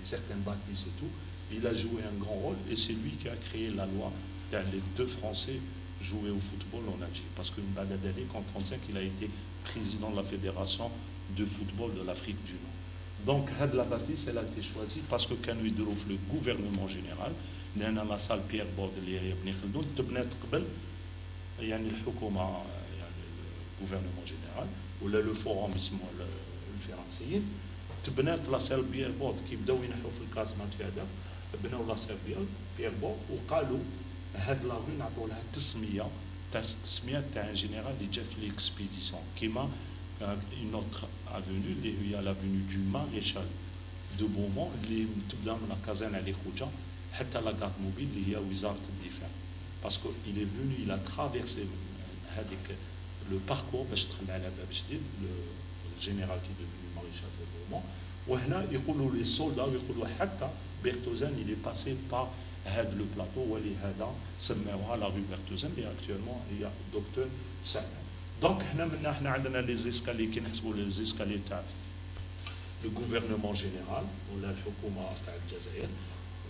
certaines bâtisses et tout. Il a joué un grand rôle et c'est lui qui a créé la loi dans les 2 Français jouer au football en Algérie. Parce qu'en 1935, il a été président de la Fédération de football de l'Afrique du Nord. Donc, la bâtisse, elle a été choisie parce que quand il le gouvernement général, la salle Pierre Bord de l'Ibn Khaldoun, il y a le gouvernement général, ou le forum, le Férancier, تبنات لا سال بيير بورد كي بداو ينحوا في الكازمات في هذا بناو لا سال بيير بورد وقالوا هاد لا روي نعطوا لها تسميه تاع جينيرال اللي جا في ليكسبيديسيون كيما une autre avenue اللي هي لافوني دو ماريشال دو بومون اللي تبدا من كازان علي خوجه حتى لا كارت موبيل اللي هي وزاره الدفاع باسكو il est venu il a traversé هذيك لو باركور باش دخل على باب جديد الجينيرال كي devenu maréchal de Beaumont. وهنا يقولوا لي سولدا ويقولوا حتى بيرتوزان il est passé par هذا لو بلاطو ولهذا سماوها لا رue بيرتوزان اللي اكتوالمون هي دكتور سعد. دونك حنا عندنا لي زيسكالي كي نحسبوا لي زيسكالي تاع لو غوفرنمون جينيرال ولا الحكومه تاع الجزائر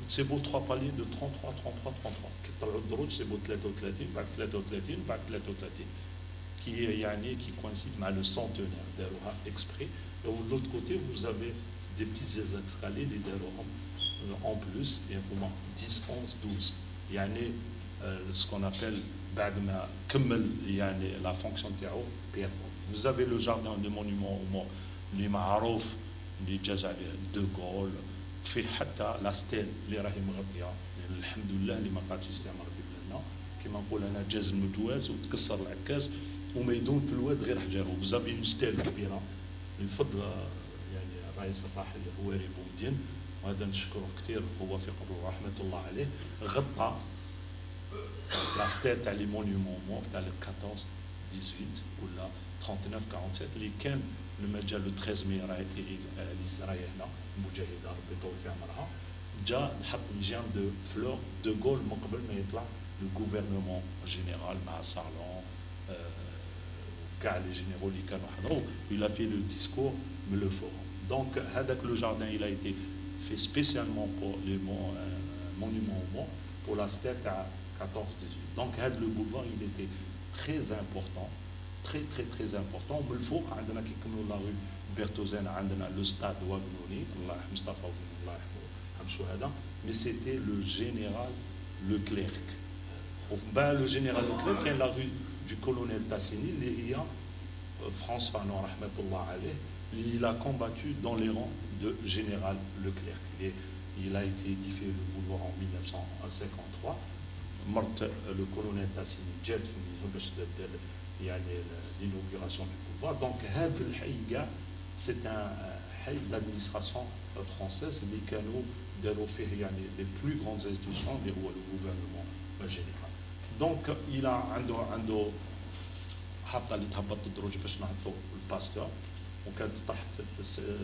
سي بو 3 بالي دو 33 33 33 كي طلعوا الدروج سي بو 33 بعد 33 بعد 33 qui coïncide avec le centenaire d'Aroha exprès. Et de l'autre côté, vous avez des petits escaliers en plus, et au moins 10, 11, 12. Il y a ce qu'on appelle la fonction terreau. Vous avez le jardin de monuments au mort, les Maharouf, les Jazair, De Gaulle, fait la stèle, les Rahim Rabia, alhamdoulilah, les Makatis, les Marabibna, qui m'appellent un jazz mutouaz ou tkessar l'akaz. وما يدوم في الواد غير حجر وبزاف ستيل كبيره الفضل يعني الرئيس الراحل الهواري بومدين وهذا نشكره كثير هو في قبره رحمه الله عليه غطى لا ستيل تاع لي مونيومون مور تاع 14 18 ولا 39 47 اللي كان المجال 13 مي راهي هنا المجاهده ربي يطول في عمرها جا حط مجام دو فلور دو غول من قبل ما يطلع الغوفرنمون جينيرال مع صالون les généraux qui ont il a fait le discours, mais le forum. Donc, le jardin il a été fait spécialement pour les monuments au mont, pour la stèle à 14-18. Donc, le boulevard il était très important, très très très important. Mais le forum, on a la rue Berthosin, on a le stade Ouagnouni, mais c'était le général Leclerc. Le général Leclerc, il y a la rue du colonel Tassini, France Fanon, rahmatullah alayh, il a combattu dans les rangs de général Leclerc. Il a été édifié le boulevard en 1953. Mort le colonel Tassini, jet l'inauguration du boulevard. Donc, c'est un haï d'administration française, les canaux les plus grandes institutions, le gouvernement général. Donc, il a حاطه اللي تهبط الدروج باش نعطوا الباسبور. وكانت طرحت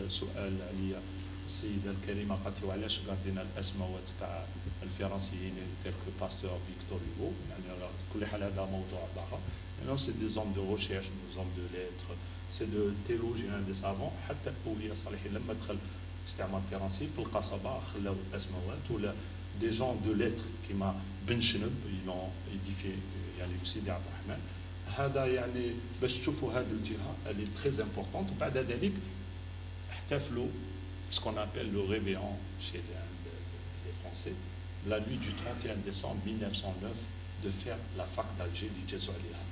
سؤال عليا السيده الكريمه قالت لي علاش قاعدين الاسماوات تاع الفرنسيين تلك باستور فيكتور هيغو. يعني على كل حال هذا موضوع اخر. يعني سي دي زوم دو ريشيرش دي زوم دو ليتر سي دو تيولوجيان دي سافون. حتى اولياء الصالحين لما دخل الاستعمار الفرنسي في القصبه خلاو الاسماوات ولا دي جون دو ليتر كيما بن شنب يلون ايديفي يعني في سيدي عبد الرحمن. هذا يعني باش تشوفوا هذه الجهه اللي تري امبورطونت. وبعد ذلك احتفلوا ce qu'on appelle le réveillon chez les Français, la nuit du 31 décembre 1909, de faire la fac d'Alger اللي عليها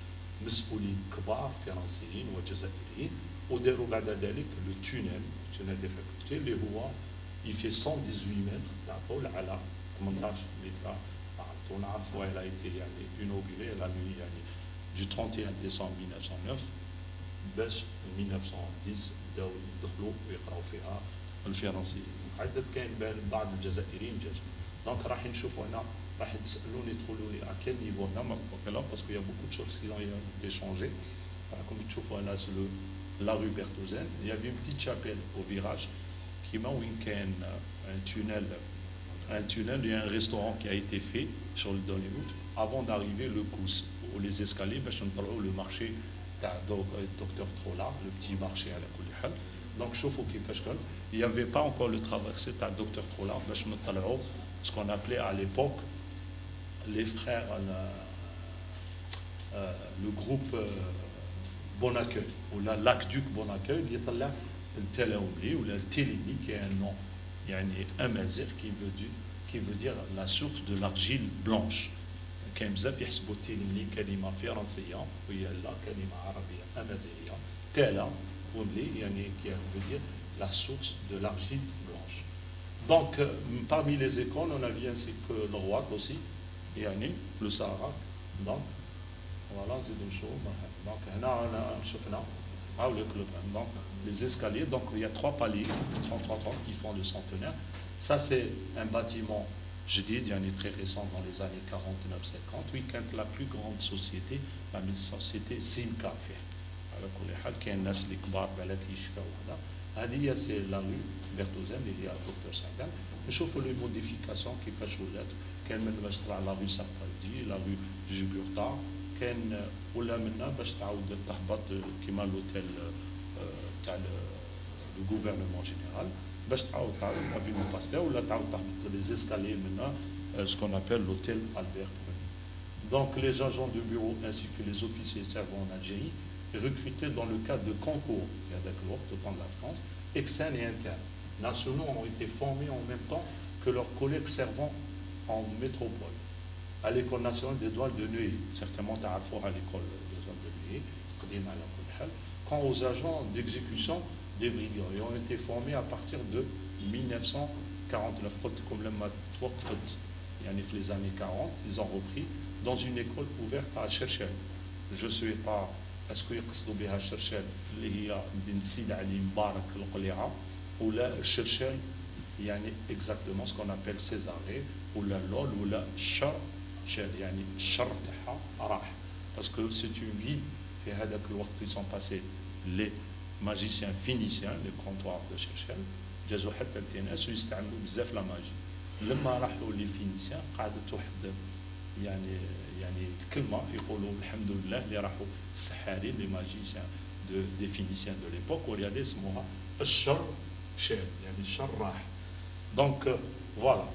مسؤولين كبار فرنسيين وجزائريين. وداروا بعد ذلك لو تونيل دي فاكولتي اللي هو يفي 118 متر تاع طول على 18 متر. ونعرفوا elle a été يعني inaugurée la nuit يعني du 31 décembre 1909 باش 1910 بداو يدخلوا ويقراوا فيها الفرنسيين. عدد كاين بعض الجزائريين جاز. دونك راح نشوفوا هنا راح تسالوني تقولوا لي à quel niveau هنا parce qu'il y a beaucoup de choses qui ont été changées. راكم تشوفوا هنا la rue Berthozen. Il y avait une petite chapelle au virage كيما وين كان un tunnel, il y a un restaurant qui a été fait sur le Dollywood avant d'arriver le Cous ou les escaliers باش نطلعوا le marché تاع docteur Trolla, le petit marché على كل حال. Donc شوفوا كيفاش كان. Il n'y avait pas encore le traversé تاع docteur Trolla باش نطلعوا ce qu'on appelait à l'époque les frères le groupe Bonaccueil ou l'aqueduc Bonaccueil اللي يطلع التلاوملي ولا التيليمي qui est un nom يعني امازيغ qui veut dire la source de l'argile blanche. كاين بزاف يحسبوا التيليمي كلمه فرنسيه وهي لا كلمه عربيه امازيغيه. تالا وملي يعني qui veut dire la source de l'argile blanche. Donc parmi les écoles on a vu ainsi que le Rouac aussi يعني le Sahara. Donc voilà زيد نشوف. Donc هنا انا شفنا donc les escaliers. Donc il y a 3 paliers 33 qui font le centenaire. Ça c'est un bâtiment جديد يعني très récent dans les années 49-50. Oui, quand la plus grande société la société سيمكا فيه. على كل حال كاين الناس اللي كبار بالك يشفاو هذا. هذه هي سي لا رue Berthozen اللي هي دكتور سعدان. نشوفوا لي موديفيكاسيون كيفاش ولات. كان من باش طلع لا rue Sarkozy لا rue Jugurtha. كان ولا منا باش تعاود تهبط كيما لوتيل تاع لو غوفرنمون جينيرال باش تعاود افينو باستير ولا تعاود تهبط لي زيسكالي منا ce qu'on appelle l'hôtel Albert Ier. Donc les agents de bureau ainsi que les officiers servant en Algérie recrutés dans le cadre de concours avec l'autre au temps de la France, externes et internes, nationaux ont été formés en même temps que leurs collègues servant en métropole. À l'école nationale des douanes de Neuilly, certainement تعرفوها à l'école des douanes de Neuilly, قديمة على كل حال. Quant aux agents d'exécution des brigades, ils ont été formés à partir de 1949. قلت لكم لما توقفت يعني في les années 40, ils ont repris dans une école ouverte à Cherchel. Je ne sais pas est-ce que يقصدوا بها Cherchel اللي هي مدينة سيد علي مبارك القليعة ولا Cherchel يعني exactement ce qu'on appelle Césarée ولا لول ولا شر يعني الشر تاعها راح parce que c'est une ville في هذاك الوقت qui sont passés les magiciens phéniciens les comptoirs de Cherchel جازوا حتى التناس ويستعملوا بزاف لا ماجي. لما راحوا لي فينيسيان قعدت واحد يعني كلمه يقولوا الحمد لله اللي راحوا السحارين لي ماجيسيان دي فينيسيان دو ليبوك ولهذا اسموها الشر شاب يعني الشر راح. Donc voilà.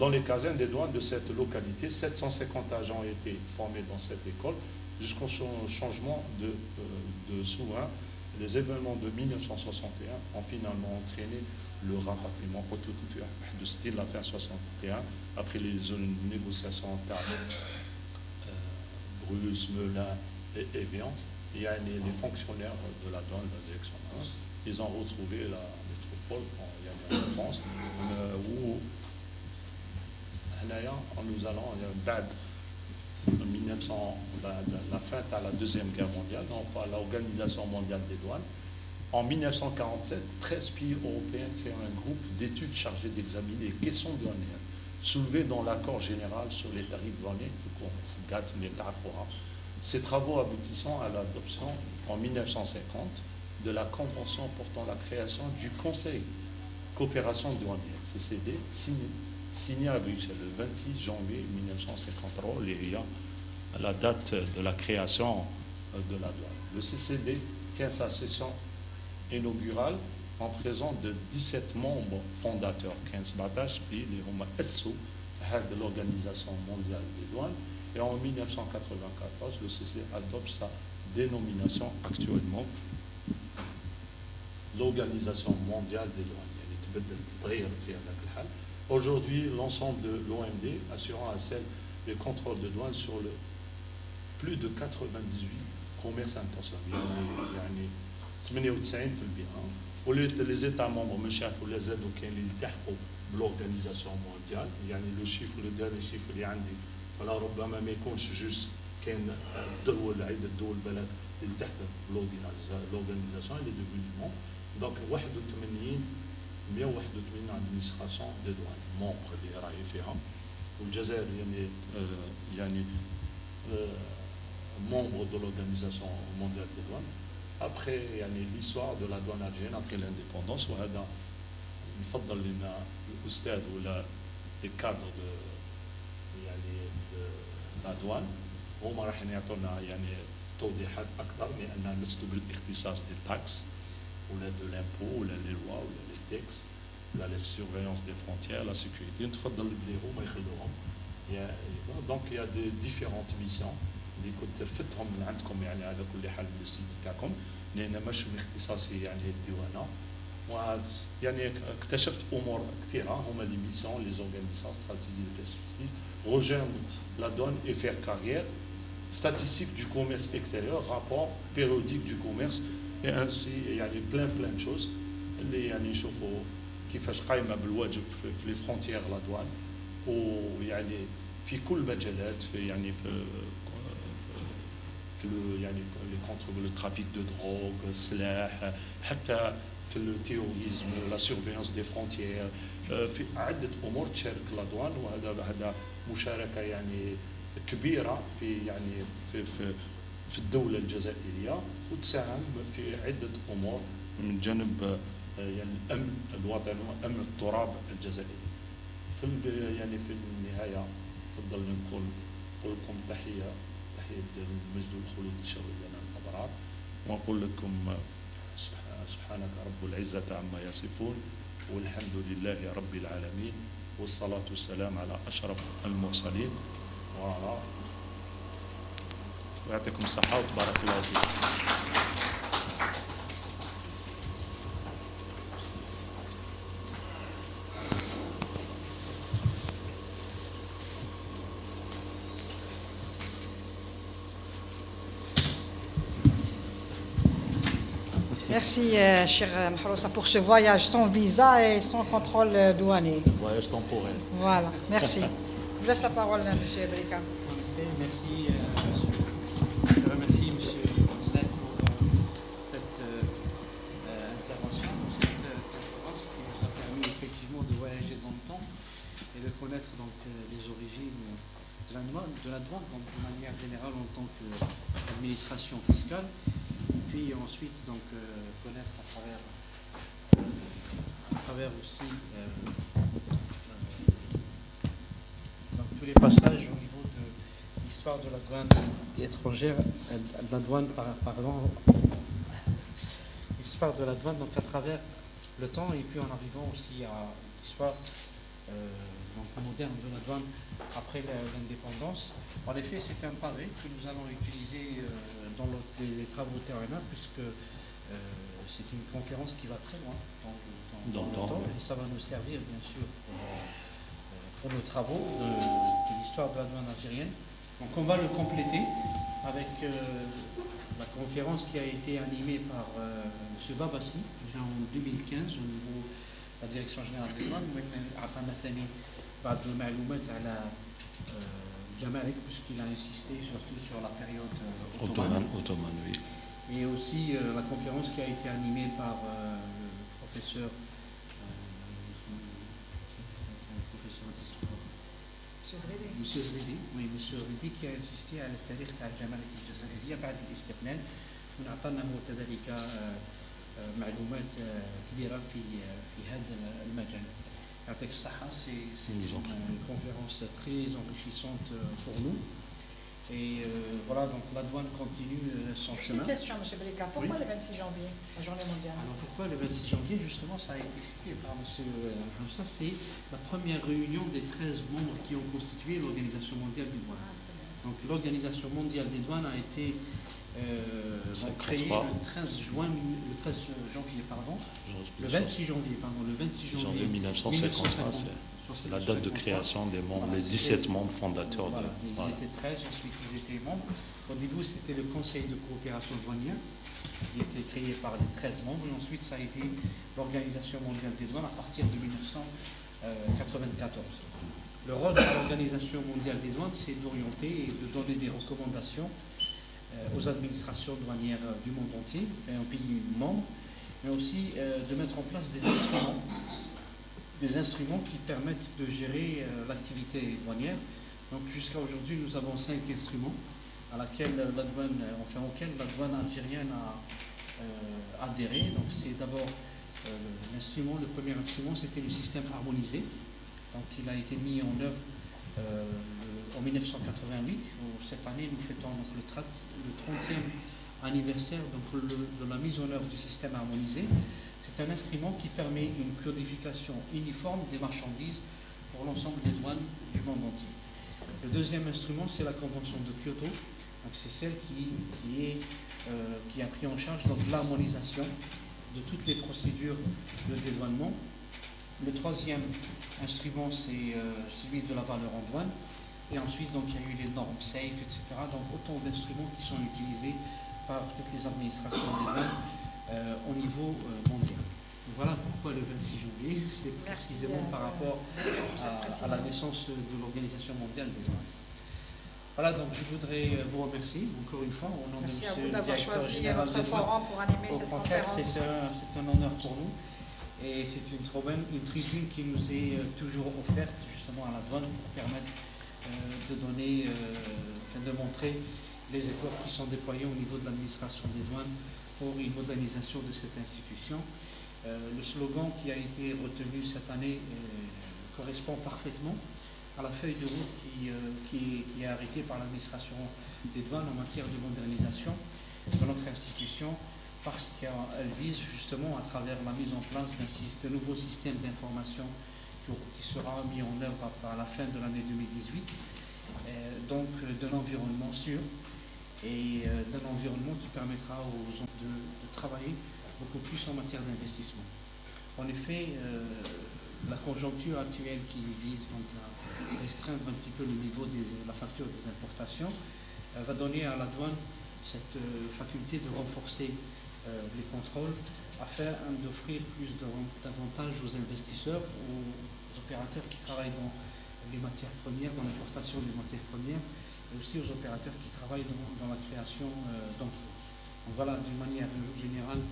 Dans les casernes des douanes de cette localité, 750 agents ont été formés dans cette école jusqu'au changement de souverain. Les événements de 1961 ont finalement entraîné le rapatriement de style la fin 61 après les négociations entre Bruce, Melun et Evian. Il y a les fonctionnaires de la douane, de la direction de la douane, ils ont retrouvé la métropole en France où nous allons en 1900 la fin à la Deuxième Guerre mondiale, donc à l'Organisation mondiale des douanes. En 1947, 13 pays européens créent un groupe d'études chargé d'examiner les questions douanières soulevées dans l'accord général sur les tarifs douaniers Ces travaux aboutissant à l'adoption en 1950 de la Convention portant la création du Conseil coopération douanière, CCD, signé à Bruxelles le 26 janvier 1953, à la date de la création de la douane. Le CCD tient sa session inaugurale en présence de 17 membres fondateurs, 15 pays, les Romains SO, de l'Organisation mondiale des douanes, et en 1994, le CCD adopte sa dénomination actuellement, l'Organisation mondiale des douanes. Aujourd'hui, l'ensemble de l'OMD assurant à celle les contrôles de douane sur le plus de 98 commerces internationaux. يعني 98%. Les États membres مش عارفوا لا زادوا كاين اللي التحقوا بالأورغانيزاسيون مونديال، يعني لو شيفر لو ديرني شيفر اللي عندي فلا ربما ما يكونش جوست كاين دول عدة دول بلد اللي تحت l'organisation اللي دوفينمون دونك 181 administration de douane membres اللي راهي فيها والجزائر يعني membre de l'Organisation mondiale des douanes. Après l'histoire de la douane algérienne après l'indépendance وهذا نفضل لنا الأستاذ ولا les cadres de la douane هما راح يعطونا توضيحات أكثر لأن لست بالاختصاص des taxes ولا de l'impôt ولا les lois ولا les textes ولا la surveillance des frontières, la sécurité. نتفضل بليهم ما يخلوهم. Donc il y a des différentes missions اللي كنت رفتهم من عندكم على كل حال من السيت تاعكم لان مش من اختصاصي الديوانه اكتشفت امور كثيره هما لي ميسيون لي زورغانيزاسيون ستراتيجيك دو بيرسبكتيف rejoindre la douane et faire carrière, statistiques du commerce extérieur, rapport périodique du commerce et ainsi plein de choses اللي نشوفوا كيفاش قايمه بالواجب في لي فرونتيير لا دوان ويعني في كل مجالات في في لي كونتر لو ترافيك دو دروغ السلاح حتى في التيروريزم لا سيرفيونس دي فرونتيير في عده امور تشارك لا دوان وهذا مشاركه كبيره في في الدوله الجزائريه وتساهم في عده امور من جانب الامن الوطني وامن التراب الجزائري. في في النهايه نفضل نقول لكم تحيه المجد والخلود الشرعي لنا الابرار ونقول لكم سبحانك رب العزه عما يصفون والحمد لله رب العالمين والصلاه والسلام على اشرف المرسلين ويعطيكم الصحه وتبارك الله فيكم. Merci, cher Mahroussa, pour ce voyage sans visa et sans contrôle douanier. Voyage temporaire. Voilà, merci. Je vous laisse la parole, M. Brika. Merci, monsieur. Je remercie M. Zed pour cette intervention, pour cette conférence qui nous a permis effectivement de voyager dans le temps et de connaître donc les origines de la douane donc, de manière générale en tant qu'administration fiscale. Puis ensuite donc connaître à travers aussi donc, tous les passages au niveau de l'histoire de la douane étrangère, de la douane l'histoire de la douane donc à travers le temps et puis en arrivant aussi à l'histoire donc moderne de la douane après l'indépendance. En effet, c'est un pavé que nous allons utiliser dans les travaux terrenaux puisque c'est une conférence qui va très loin dans le temps et ça va nous servir bien sûr pour nos travaux de l'histoire de la douane algérienne. Donc on va le compléter avec la conférence qui a été animée par M. Babassi déjà en 2015 au niveau de la Direction générale des douanes. بعض المعلومات على الجمارك puisqu'il a insisté surtout sur la période ottomane. Oui. Et aussi la conférence qui a été animée par le professeur Monsieur Zridi. Monsieur Zridi, oui, Monsieur Zridi qui a insisté على التاريخ تاع الجمارك الجزائرية بعد الاستقلال ونعطانا هو كذلك معلومات كبيرة في هذا المجال. يعطيك الصحة, c'est une conférence très enrichissante pour nous. Et voilà, donc la douane continue son Juste chemin. une question, M. Belika. Pourquoi Oui. le 26 janvier, la journée mondiale? Alors pourquoi le 26 janvier, justement, ça a été cité par M. Hamza, c'est la première réunion des 13 membres qui ont constitué l'Organisation mondiale des douanes. Donc l'Organisation mondiale des douanes a été créée le 13 janvier, pardon, le 26 janvier, le 26 janvier 1950, c'est la date de création des membres, les 17 membres fondateurs. Voilà, ils étaient 13, ensuite ils étaient membres. Au début, c'était le Conseil de coopération douanière, qui était créé par les 13 membres, et ensuite ça a été l'Organisation mondiale des douanes à partir de 1994. Le rôle de l'Organisation mondiale des douanes, c'est d'orienter et de donner des recommandations aux administrations douanières du monde entier, et en pays membres, mais aussi de mettre en place des instruments qui permettent de gérer l'activité douanière. Donc jusqu'à aujourd'hui, nous avons 5 instruments auxquels la douane algérienne a adhéré. Donc c'est d'abord le premier instrument, c'était le système harmonisé. Donc il a été mis en œuvre en 1988. Cette année, nous fêtons donc le 30e anniversaire de la mise en œuvre du système harmonisé. C'est un instrument qui permet une codification uniforme des marchandises pour l'ensemble des douanes du monde entier. Le deuxième instrument, c'est la Convention de Kyoto. Donc c'est celle qui a pris en charge l'harmonisation de toutes les procédures de dédouanement. Le troisième instrument, c'est celui de la valeur en douane. Et ensuite, donc, il y a eu les normes SAFE, etc. Donc autant d'instruments qui sont utilisés par toutes les administrations des douanes au niveau mondial. Voilà pourquoi le 26 janvier, c'est précisément par rapport à la naissance de l'Organisation mondiale des douanes. Voilà, donc je voudrais vous remercier encore une fois au nom de M. le directeur général des douanes. Pour animer cette conférence. C'est un honneur pour nous et c'est une tribune qui nous est toujours offerte justement à la douane pour permettre de montrer les efforts qui sont déployés au niveau de l'administration des douanes pour une modernisation de cette institution. Le slogan qui a été retenu cette année correspond parfaitement à la feuille de route qui est arrêtée par l'administration des douanes en matière de modernisation de notre institution, parce qu'elle vise justement à travers la mise en place de nouveaux systèmes d'information qui sera mis en œuvre à la fin de l'année 2018, donc d'un environnement sûr et d'un environnement qui permettra aux gens de travailler beaucoup plus en matière d'investissement. En effet, la conjoncture actuelle qui vise donc à restreindre un petit peu le niveau de la facture des importations va donner à la douane cette faculté de renforcer les contrôles afin d'offrir plus d'avantages aux investisseurs, aux opérateurs qui travaillent dans les matières premières, dans l'importation des matières premières, et aussi aux opérateurs qui travaillent dans la création d'emplois. Donc voilà, d'une manière générale,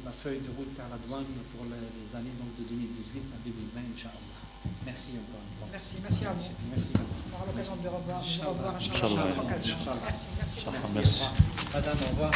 la feuille de route à la douane pour les années donc, de 2018 à 2020, Inch'Allah. Merci encore une fois. Merci à vous. Merci. On aura l'occasion de revoir, Inch'Allah, à Inch'Allah. l'autre occasion. Merci. Merci. Madame, au revoir.